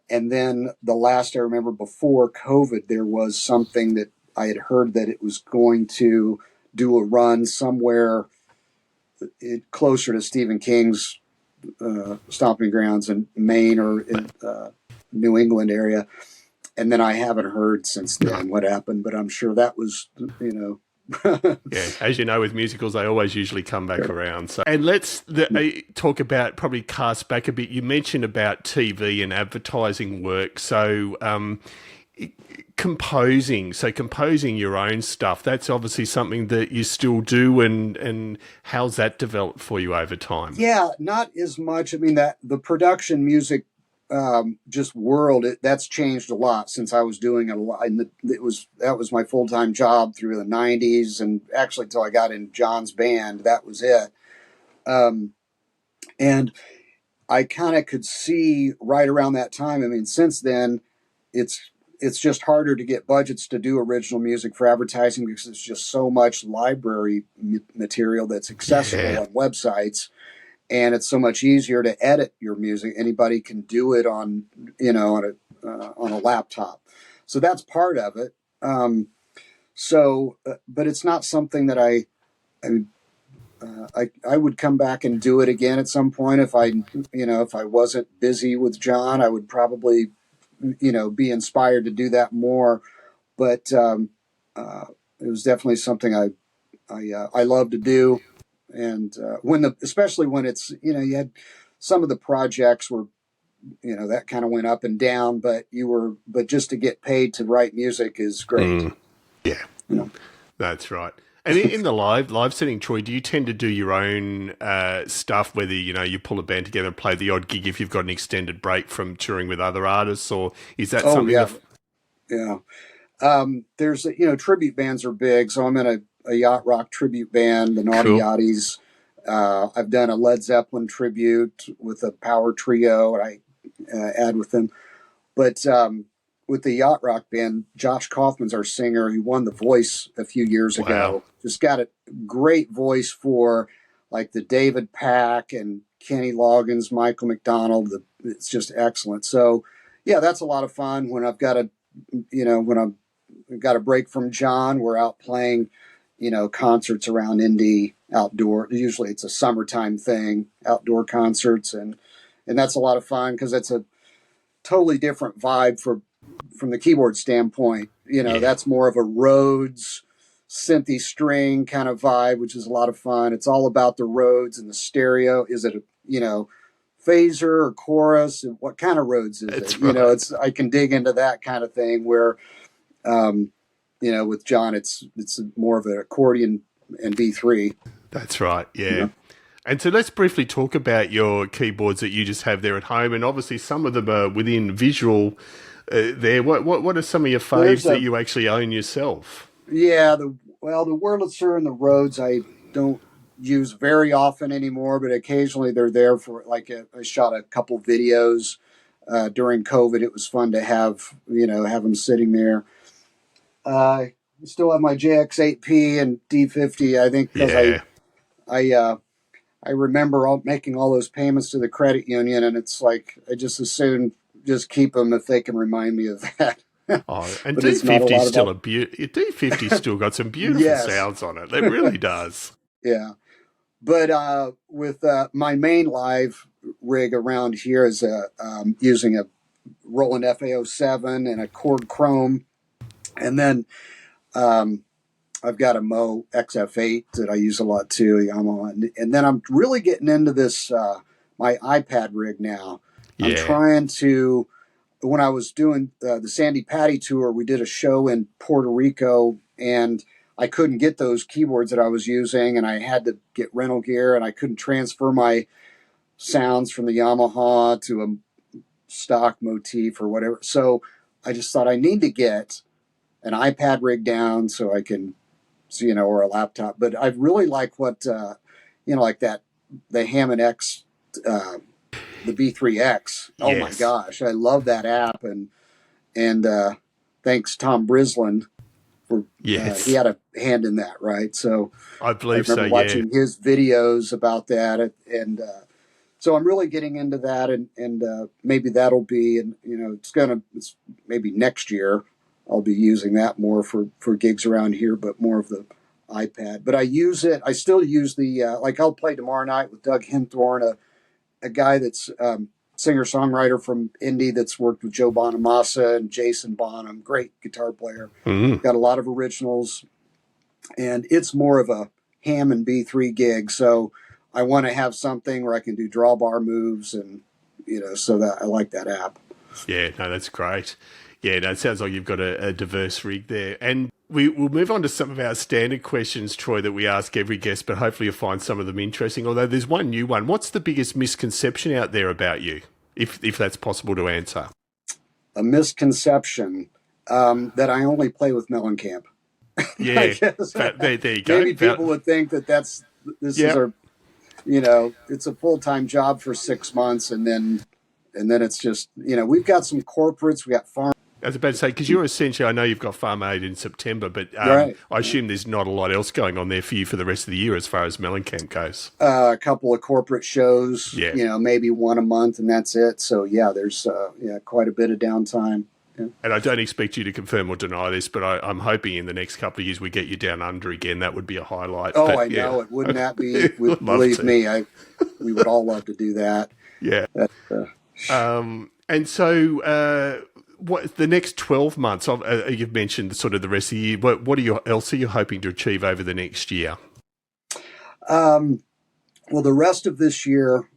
And then the last I remember before COVID, there was something that I had heard that it was going to do a run somewhere closer to Stephen King's stomping grounds in Maine or in New England area. And then I haven't heard since then what happened, but I'm sure that was, Yeah, as you know, with musicals, they always usually come back around. So, and let's talk about, probably cast back a bit. You mentioned about TV and advertising work. So, composing your own stuff, that's obviously something that you still do. And how's that developed for you over time? Yeah, not as much. I mean, that the production music just world, that's changed a lot since I was doing it a lot. And that was my full time job through the '90s, and actually until I got in John's band, that was it. And I kind of could see right around that time. I mean, since then, it's just harder to get budgets to do original music for advertising because there's just so much library material that's accessible on websites, and it's so much easier to edit your music. Anybody can do it on on a laptop, so that's part of it. But it's not something that I would come back and do it again at some point if I wasn't busy with John. I would probably be inspired to do that more. But it was definitely something I love to do. And especially when it's you had some of the projects were that kind of went up and down, but just to get paid to write music is great. Yeah, that's right. And in the live setting, Troy, do you tend to do your own stuff, whether, you pull a band together and play the odd gig if you've got an extended break from touring with other artists, or is that something? Yeah. There's, tribute bands are big. So I'm in a yacht rock tribute band, the Naughty Yachties. I've done a Led Zeppelin tribute with a power trio, and I add with them. But with the yacht rock band, Josh Kaufman's our singer. He won The Voice a few years ago. Just got a great voice for like the David Pack and Kenny Loggins, Michael McDonald. It's just excellent. So yeah, that's a lot of fun when I've got I've got a break from John. We're out playing, concerts around Indy outdoor. Usually it's a summertime thing, outdoor concerts. And that's a lot of fun because it's a totally different vibe from the keyboard standpoint. That's more of a Rhodes synthy string kind of vibe, which is a lot of fun. It's all about the Rhodes and the stereo. Is it phaser or chorus? And what kind of Rhodes is it? Right. I can dig into that kind of thing where, with John, it's more of an accordion and B3. That's right. Yeah. And so let's briefly talk about your keyboards that you just have there at home. And obviously some of them are within visual there. What are some of your faves that you actually own yourself? Yeah, the Wurlitzer and the Rhodes I don't use very often anymore, but occasionally they're there for I shot a couple videos during COVID. It was fun to have them sitting there. I still have my JX8P and D50. I think because I remember making all those payments to the credit union, and it's like I just as soon just keep them if they can remind me of that. Oh, and D50 is still D50's still got some beautiful sounds on it. It really does. Yeah, but with my main live rig around here is using a Roland FA07 and a Cord Chrome, and then I've got a Mo XF8 that I use a lot too, Yamaha, and then I'm really getting into this my iPad rig now. Yeah. I'm trying to. When I was doing the Sandy Patty tour, we did a show in Puerto Rico, and I couldn't get those keyboards that I was using, and I had to get rental gear, and I couldn't transfer my sounds from the Yamaha to a stock motif or whatever. So I just thought I need to get an iPad rig down so I can, or a laptop. But I really like what, like that, the Hammond X, the B3X. Oh my gosh, I love that app, and thanks Tom Brislin for he had a hand in that, right? So I believe remember watching his videos about that, and so I'm really getting into that, and maybe that'll be, and it's maybe next year I'll be using that more for gigs around here, but more of the iPad. But I still use the I'll play tomorrow night with Doug Hinthorn, a guy that's singer-songwriter from Indy that's worked with Joe Bonamassa and Jason Bonham, great guitar player. Mm-hmm. Got a lot of originals. and it's more of a Hammond B3 gig. So I want to have something where I can do drawbar moves, and so that I like that app. Yeah, no, that's great. Yeah, no, it sounds like you've got a diverse rig there. And we'll move on to some of our standard questions, Troy, that we ask every guest, but hopefully you'll find some of them interesting. Although there's one new one. What's the biggest misconception out there about you, if that's possible to answer? A misconception that I only play with Mellencamp. Yeah, there you go. Maybe people would think that this is our, it's a full-time job for 6 months, and then it's just, we've got some corporates, we got farm. I was about to say, because you're essentially, I know you've got Farm Aid in September, but Right. I assume there's not a lot else going on there for you for the rest of the year as far as Mellencamp goes. A couple of corporate shows, Yeah. Maybe one a month, and that's it. So yeah, there's quite a bit of downtime. Yeah. And I don't expect you to confirm or deny this, but I'm hoping in the next couple of years we get you down under again. That would be a highlight. Oh, but, I know it. Wouldn't that be? Believe me, we would all love to do that. Yeah. And so, what the next 12 months? You've mentioned sort of the rest of the year. What else are you hoping to achieve over the next year? Well, the rest of this year,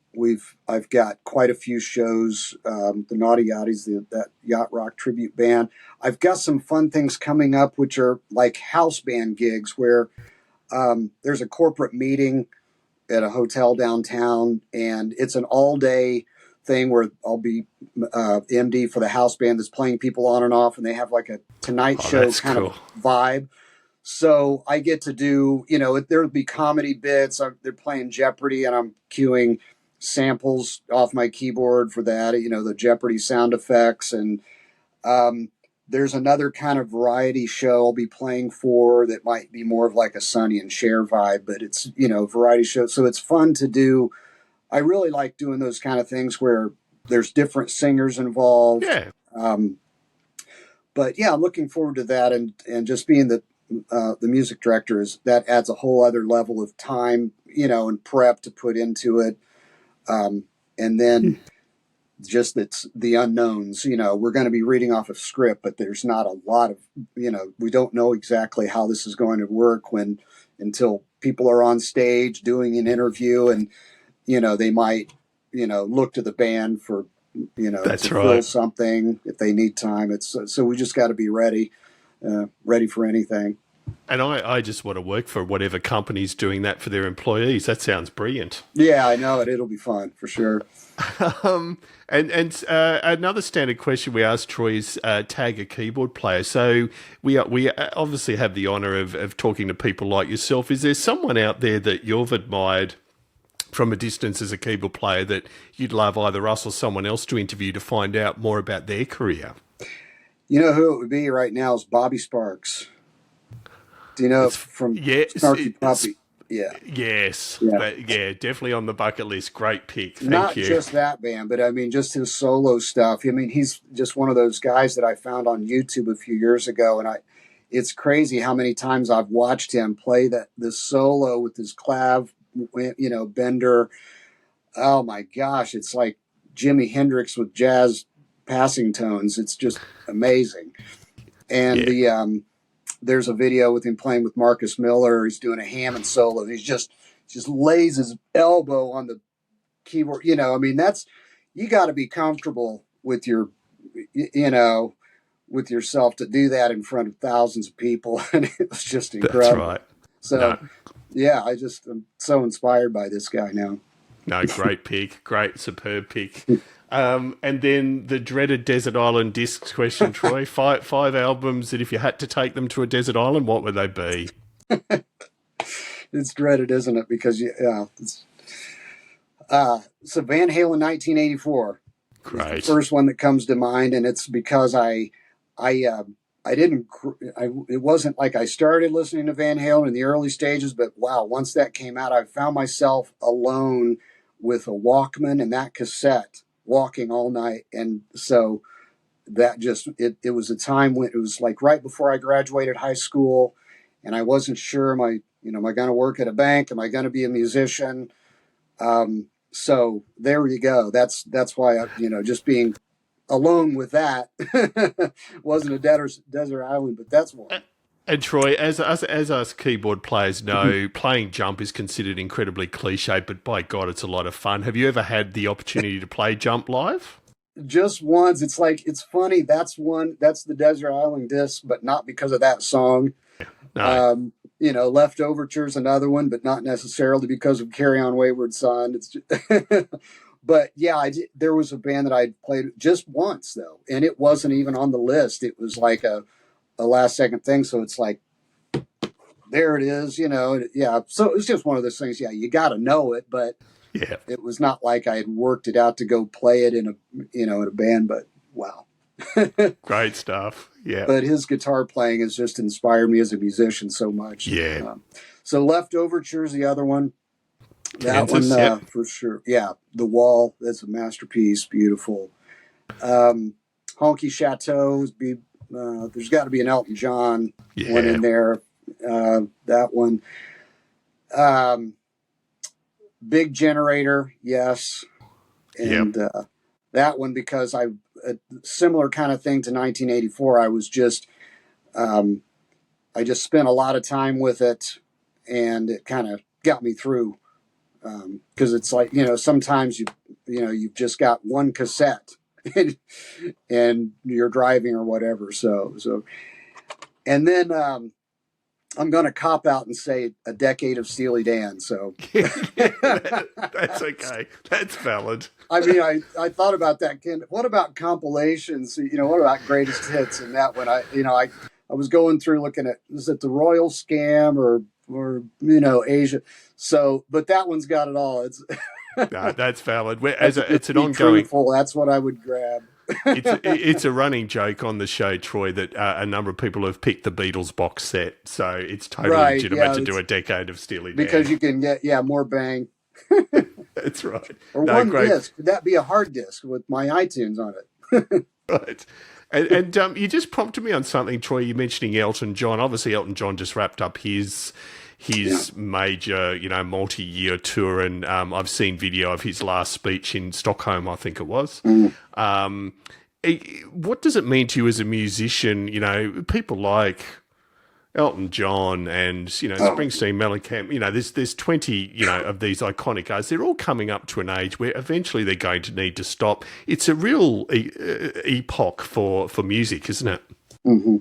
I've got quite a few shows. The Naughty Yachties, that yacht rock tribute band. I've got some fun things coming up, which are like house band gigs, where there's a corporate meeting at a hotel downtown, and it's an all-day thing where I'll be MD for the house band that's playing people on and off, and they have like a Tonight Show kind of vibe. So I get to do, there'll be comedy bits. They're playing Jeopardy, and I'm cueing samples off my keyboard for that, the Jeopardy sound effects. And there's another kind of variety show I'll be playing for that might be more of like a Sonny and Cher vibe, but it's, variety show. So it's fun to do. I really like doing those kind of things where there's different singers involved. Yeah. But yeah, I'm looking forward to that, and just being the music director that adds a whole other level of time, and prep to put into it. And then just it's the unknowns, we're going to be reading off a script, but there's not a lot of, we don't know exactly how this is going to work until people are on stage doing an interview, and, they might, look to the band for, That's to right. fill something if they need time. So we just got to be ready for anything. And I just want to work for whatever company's doing that for their employees. That sounds brilliant. Yeah, I know it. It'll be fun for sure. And another standard question we ask Troy is tag a keyboard player. So we obviously have the honour of talking to people like yourself. Is there someone out there that you've admired from a distance as a keyboard player that you'd love either us or someone else to interview to find out more about their career? You know who it would be right now is Bobby Sparks. Do you know from Snarky Puppy? Yeah. Yes. Yeah. Definitely on the bucket list. Great pick. Thank Not you. just that band, but I mean, just his solo stuff. I mean, he's just one of those guys that I found on YouTube a few years ago, and it's crazy how many times I've watched him play the solo with his clav, bender. Oh my gosh, it's like Jimi Hendrix with jazz passing tones. It's just amazing. And there's a video with him playing with Marcus Miller. He's doing a Hammond solo. And he just lays his elbow on the keyboard. I mean, you got to be comfortable with with yourself to do that in front of thousands of people. And it was just incredible. That's right. So, yeah, I'm so inspired by this guy now. No, great pick. Great, superb pick. And then the dreaded desert island discs question, Troy. Five albums that if you had to take them to a desert island, what would they be? It's dreaded, isn't it? Because so Van Halen 1984. Great. The first one that comes to mind, and it's because it wasn't like I started listening to Van Halen in the early stages, but wow, once that came out, I found myself alone with a Walkman and that cassette walking all night. And so that just, it was a time when it was like right before I graduated high school, and I wasn't sure, am I going to work at a bank? Am I going to be a musician? So there you go. That's why just being alone with that wasn't a desert island, but that's one. And Troy, as us keyboard players know, playing jump is considered incredibly cliche, but by God, it's a lot of fun. Have you ever had the opportunity to play jump live? Just once. It's like, it's funny. That's the Desert Island Disc, but not because of that song. No. Left Overture's another one, but not necessarily because of Carry On Wayward Son. It's just but yeah, there was a band that I played just once though, and it wasn't even on the list. It was like a last second thing. So it's like, there it is, yeah. So it was just one of those things. Yeah, you got to know it, but Yeah. it was not like I had worked it out to go play it in a band. But wow. Great stuff. Yeah. But his guitar playing has just inspired me as a musician so much. Yeah. So Left Overture's the other one. That Kansas, one, for sure. Yeah, The Wall, that's a masterpiece. Beautiful. Honky Chateau, there's got to be an Elton John one in there. That one. Big Generator, yes. And that one, because a similar kind of thing to 1984, I just spent a lot of time with it, and it kind of got me through. Because it's like, sometimes you've just got one cassette and you're driving or whatever. So, and then I'm going to cop out and say a decade of Steely Dan. So that's okay. That's valid. I mean, I thought about that. What about compilations? What about greatest hits? And that one, I was going through looking at, is it the Royal Scam or Asia? So, but that one's got it all. It's no, that's valid. It's an ongoing. Truthful, that's what I would grab. It's a running joke on the show, Troy, that a number of people have picked the Beatles box set, so it's totally legitimate to do a decade of Steely Dan. Because you can get more bang. That's right. Or one disc. Could that be a hard disc with my iTunes on it? Right. And you just prompted me on something, Troy. You mentioning Elton John. Obviously, Elton John just wrapped up his major, multi-year tour, and I've seen video of his last speech in Stockholm, I think it was. What does it mean to you as a musician? People like Elton John and Springsteen, Mellencamp. There's 20 of these iconic artists. They're all coming up to an age where eventually they're going to need to stop. It's a real epoch for music, isn't it? Mm-hmm.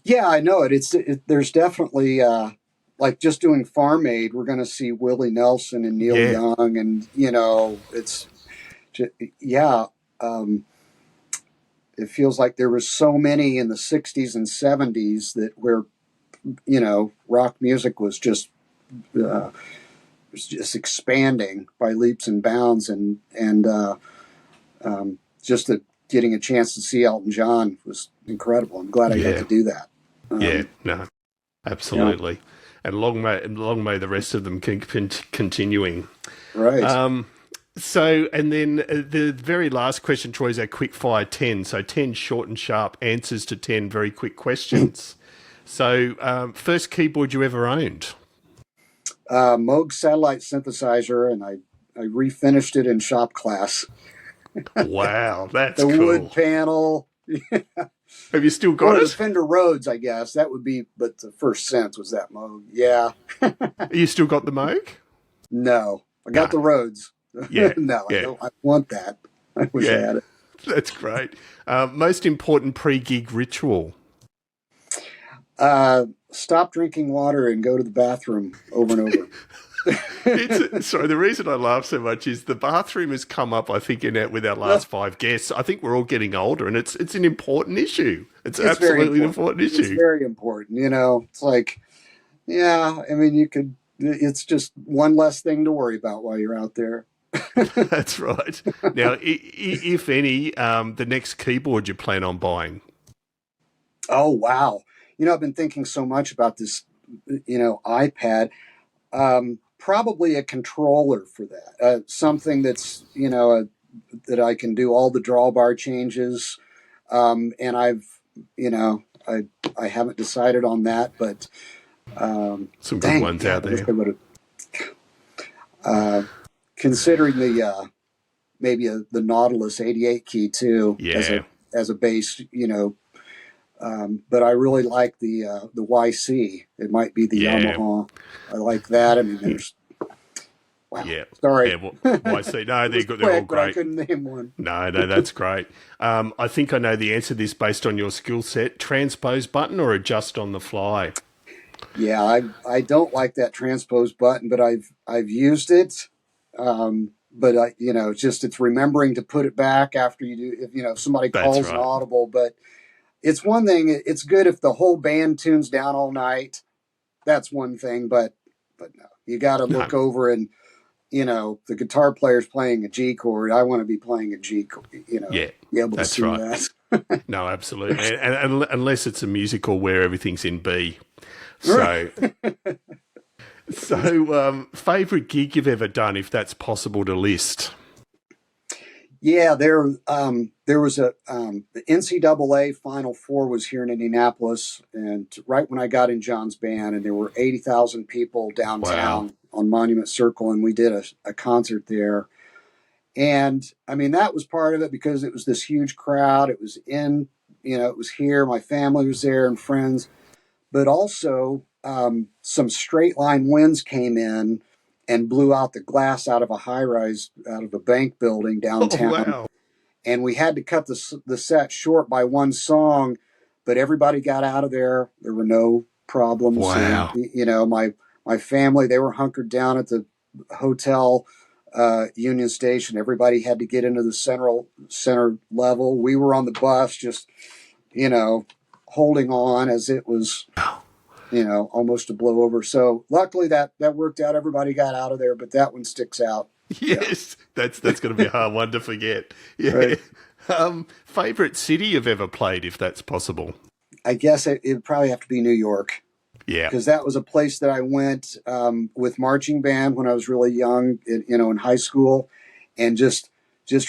Yeah, I know it. There's definitely like just doing Farm Aid. We're going to see Willie Nelson and Neil Young, and it's it feels like there was so many in the 60s and 70s that where rock music was just expanding by leaps and bounds, and just getting a chance to see Elton John was incredible. I'm glad I got to do that. Absolutely. Yeah. And long may the rest of them continuing. Right. So, and then the very last question, Troy, is our quick fire 10. So 10 short and sharp answers to 10 very quick questions. So first keyboard you ever owned? Moog Satellite Synthesizer, and I refinished it in shop class. Wow, that's the cool. Wood panel. Have you still got it? Fender Rhodes, I guess. That would be, but the first sense was that Moog. Yeah. You still got the Moog? No. I got the Rhodes. Yeah. No, yeah. I want that. I wish I had it. That's great. Most important pre-gig ritual? Stop drinking water and go to the bathroom over and over. Sorry, the reason I laugh so much is the bathroom has come up, I think, with our last 5 guests. I think we're all getting older, and it's an important issue. It's absolutely an important issue. It's very important. It's like, I mean, it's just one less thing to worry about while you're out there. That's right. Now, if any, the next keyboard you plan on buying? Oh, wow. I've been thinking so much about this, iPad. Probably a controller for that. Something that's, that I can do all the drawbar changes. And I've, I haven't decided on that, but some good ones out there. Considering the maybe the Nautilus 88 key too, as a bass, But I really like the YC. It might be the Yeah. Yamaha. I like that. I mean, there's wow. Yeah. Sorry, Yeah. Well, YC. No, it was they're all quick, but I great. couldn't name one. No, that's great. I think I know the answer to this based on your skill set. Transpose button or adjust on the fly? Yeah, I don't like that transpose button, but I've used it. But it's remembering to put it back after you do. If somebody That's calls an right. audible, but it's one thing. It's good if the whole band tunes down all night. That's one thing, but no, you got to No. look over and the guitar player's playing a G chord. I want to be playing a G chord. Yeah, Be able to that's see right. that. No, absolutely. And unless it's a musical where everything's in B. Right. So, favorite gig you've ever done, if that's possible to list? Yeah, there was the NCAA Final Four was here in Indianapolis, and right when I got in John's band, and there were 80,000 people Wow. downtown on Monument Circle, and we did a concert there. And I mean, that was part of it because it was this huge crowd. It was it was here. My family was there and friends, but also some straight line winds came in and blew out the glass out of a high rise, out of a bank building Oh, downtown. wow. And we had to cut the set short by one song, but everybody got out of there. There were no problems. And, Wow. my family, they were hunkered down at the hotel Union Station. Everybody had to get into the center level. We were on the bus, just holding on as it was, almost to blow over. So luckily that worked out. Everybody got out of there, but that one sticks out. Yes, that's going to be a hard one to forget. Yeah. Right. Favorite city you've ever played, if that's possible? I guess it'd probably have to be New York, Yeah. because that was a place that I went with marching band when I was really young, in high school, and just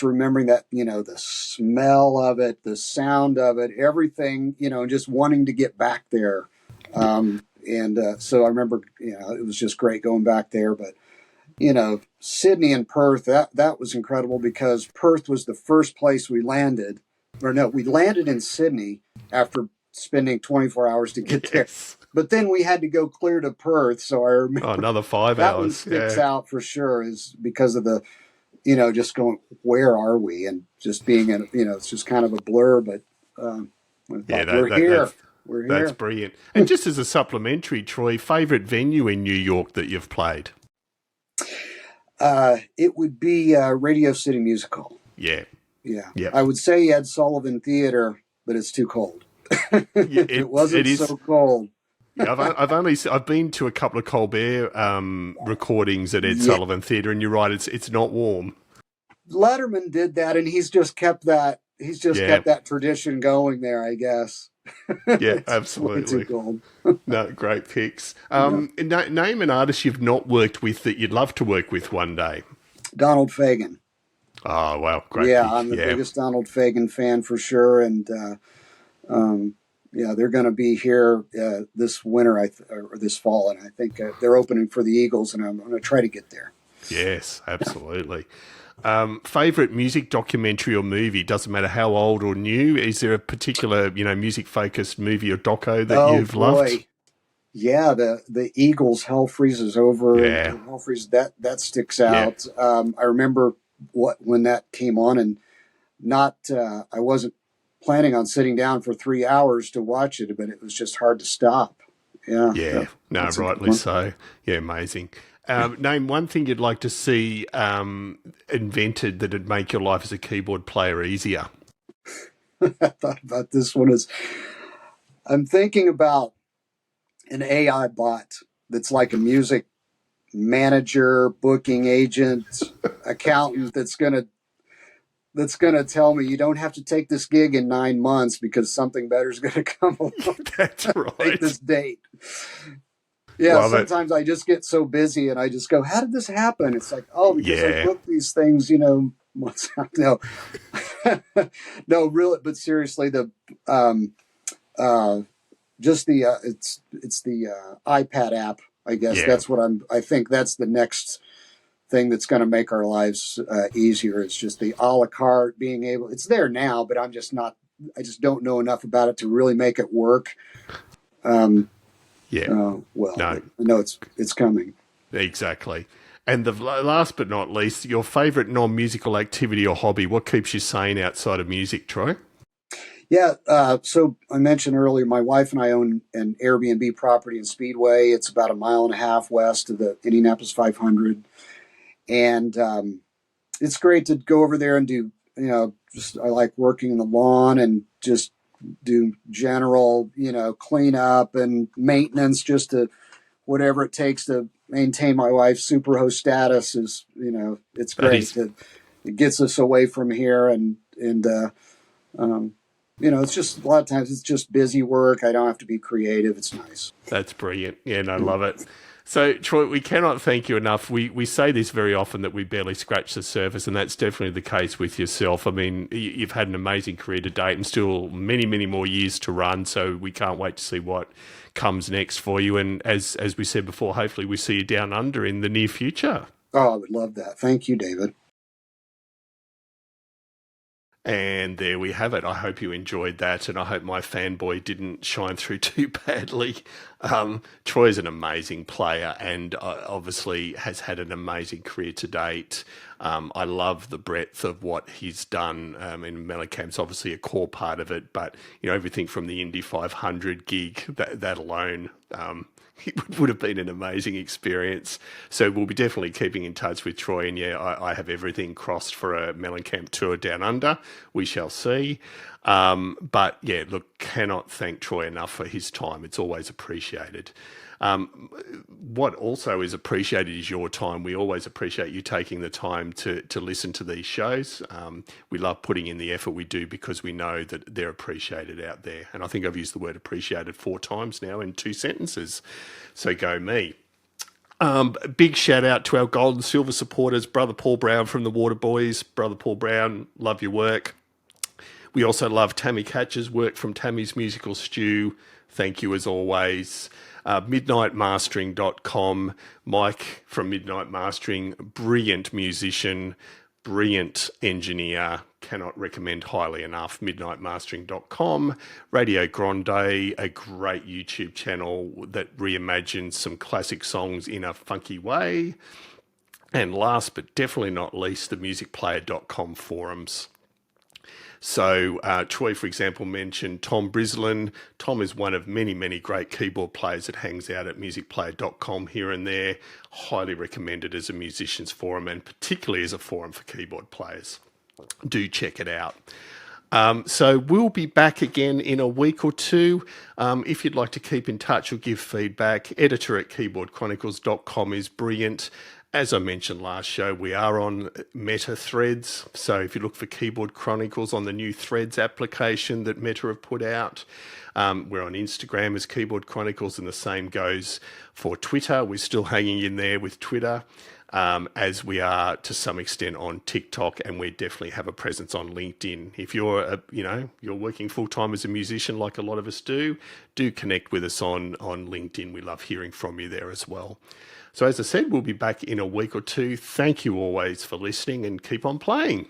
remembering that, the smell of it, the sound of it, everything, just wanting to get back there. So I remember, it was just great going back there. But Sydney and Perth, that was incredible because Perth was the first place we landed. Or no, we landed in Sydney after spending 24 hours to get there. Yes. But then we had to go clear to Perth. So I remember Another 5 that one hours. sticks Yeah. out for sure, is because of the, just going, where are we? And just being in, it's just kind of a blur, but Yeah, we're here. We're that's here. brilliant. And just as a supplementary, Troy, favorite venue in New York that you've played? It would be Radio City Music Hall. Yeah. Yeah. Yeah. I would say Ed Sullivan Theater, but it's too cold. Yeah, It wasn't so cold. Yeah, I've been to a couple of Colbert recordings at Ed Yeah. Sullivan Theatre, and you're right, it's not warm. Letterman did that, and he's just kept that. Kept that tradition going there, I guess. Yeah, It's way too absolutely. cold. No, great picks. Yeah. Name an artist you've not worked with that you'd love to work with one day. Donald Fagen. Oh, wow, great Yeah, pick. I'm the Yeah, biggest Donald Fagen fan for sure, and they're going to be here this winter, or this fall, and I think they're opening for the Eagles, and I'm going to try to get there. yes, absolutely. Favorite music documentary or movie, doesn't matter how old or new. Is there a particular, music focused movie or doco that you've loved? Yeah, the Eagles, Hell Freezes Over. Yeah. Hell Freezes, that sticks Yeah. out. I remember when that came on, and I wasn't planning on sitting down for 3 hours to watch it, but it was just hard to stop. Yeah. Yeah, no, That's a good rightly one. so. Yeah, amazing. Name one thing you'd like to see invented that'd make your life as a keyboard player easier. I thought about this one I'm thinking about an AI bot that's like a music manager, booking agent, accountant that's gonna tell me you don't have to take this gig in 9 months because something better is gonna come along. That's Take right. this date. Yeah, Love it. sometimes I just get so busy and I just go, how did this happen? It's like, oh, because I Yeah. booked these things, months out. No, no, really, but seriously, the just the it's the iPad app. I guess Yeah. that's what I think that's the next thing that's going to make our lives easier. It's just the a la carte being able. It's there now, but I'm just not I just don't know enough about it to really make it work. Um, Yeah. well, No, but I know it's coming. exactly. And the last but not least, your favourite non-musical activity or hobby. What keeps you sane outside of music, Troy? Yeah. So I mentioned earlier, my wife and I own an Airbnb property in Speedway. It's about a mile and a half west of the Indianapolis 500, and it's great to go over there and do. Just I like working in the lawn and just do general, cleanup and maintenance, just to whatever it takes to maintain my wife's superhost status. Is it's That great. is It gets us away from here, and um, it's just a lot of times it's just busy work. I don't have to be creative. It's nice. That's brilliant. Yeah, and I love it. So, Troy, we cannot thank you enough. We say this very often that we barely scratch the surface, and that's definitely the case with yourself. I mean, you've had an amazing career to date and still many, many more years to run. So we can't wait to see what comes next for you. And as we said before, hopefully we see you down under in the near future. Oh, I would love that. Thank you, David. And there we have it. I hope you enjoyed that, and I hope my fanboy didn't shine through too badly. Troy's an amazing player and obviously has had an amazing career to date. I love the breadth of what he's done. And Mellencamp's obviously a core part of it, but everything from the Indy 500 gig, that alone. It would have been an amazing experience. So we'll be definitely keeping in touch with Troy. And yeah, I have everything crossed for a Mellencamp tour down under. We shall see. But yeah, look, cannot thank Troy enough for his time. It's always appreciated. What also is appreciated is your time. We always appreciate you taking the time to listen to these shows. We love putting in the effort we do because we know that they're appreciated out there. And I think I've used the word appreciated 4 times now in 2 sentences. So go me. Big shout out to our gold and silver supporters, Brother Paul Brown from the Water Boys. Brother Paul Brown, love your work. We also love Tammy Catcher's work from Tammy's Musical Stew. Thank you as always. Midnightmastering.com. Mike from Midnight Mastering, brilliant musician, brilliant engineer. Cannot recommend highly enough. Midnightmastering.com. Radio Grande, a great YouTube channel that reimagines some classic songs in a funky way. And last but definitely not least, the musicplayer.com forums. So Troy, for example, mentioned Tom Brislin. Tom is one of many, many great keyboard players that hangs out at musicplayer.com here and there. Highly recommended as a musician's forum and particularly as a forum for keyboard players. Do check it out. So we'll be back again in a week or two. If you'd like to keep in touch or give feedback, editor at keyboardchronicles.com is brilliant. As I mentioned last show, we are on Meta Threads. So if you look for Keyboard Chronicles on the new Threads application that Meta have put out, we're on Instagram as Keyboard Chronicles, and the same goes for Twitter. We're still hanging in there with Twitter, as we are to some extent on TikTok, and we definitely have a presence on LinkedIn. If you're, you're working full time as a musician, like a lot of us do connect with us on LinkedIn. We love hearing from you there as well. So as I said, we'll be back in a week or two. Thank you always for listening and keep on playing.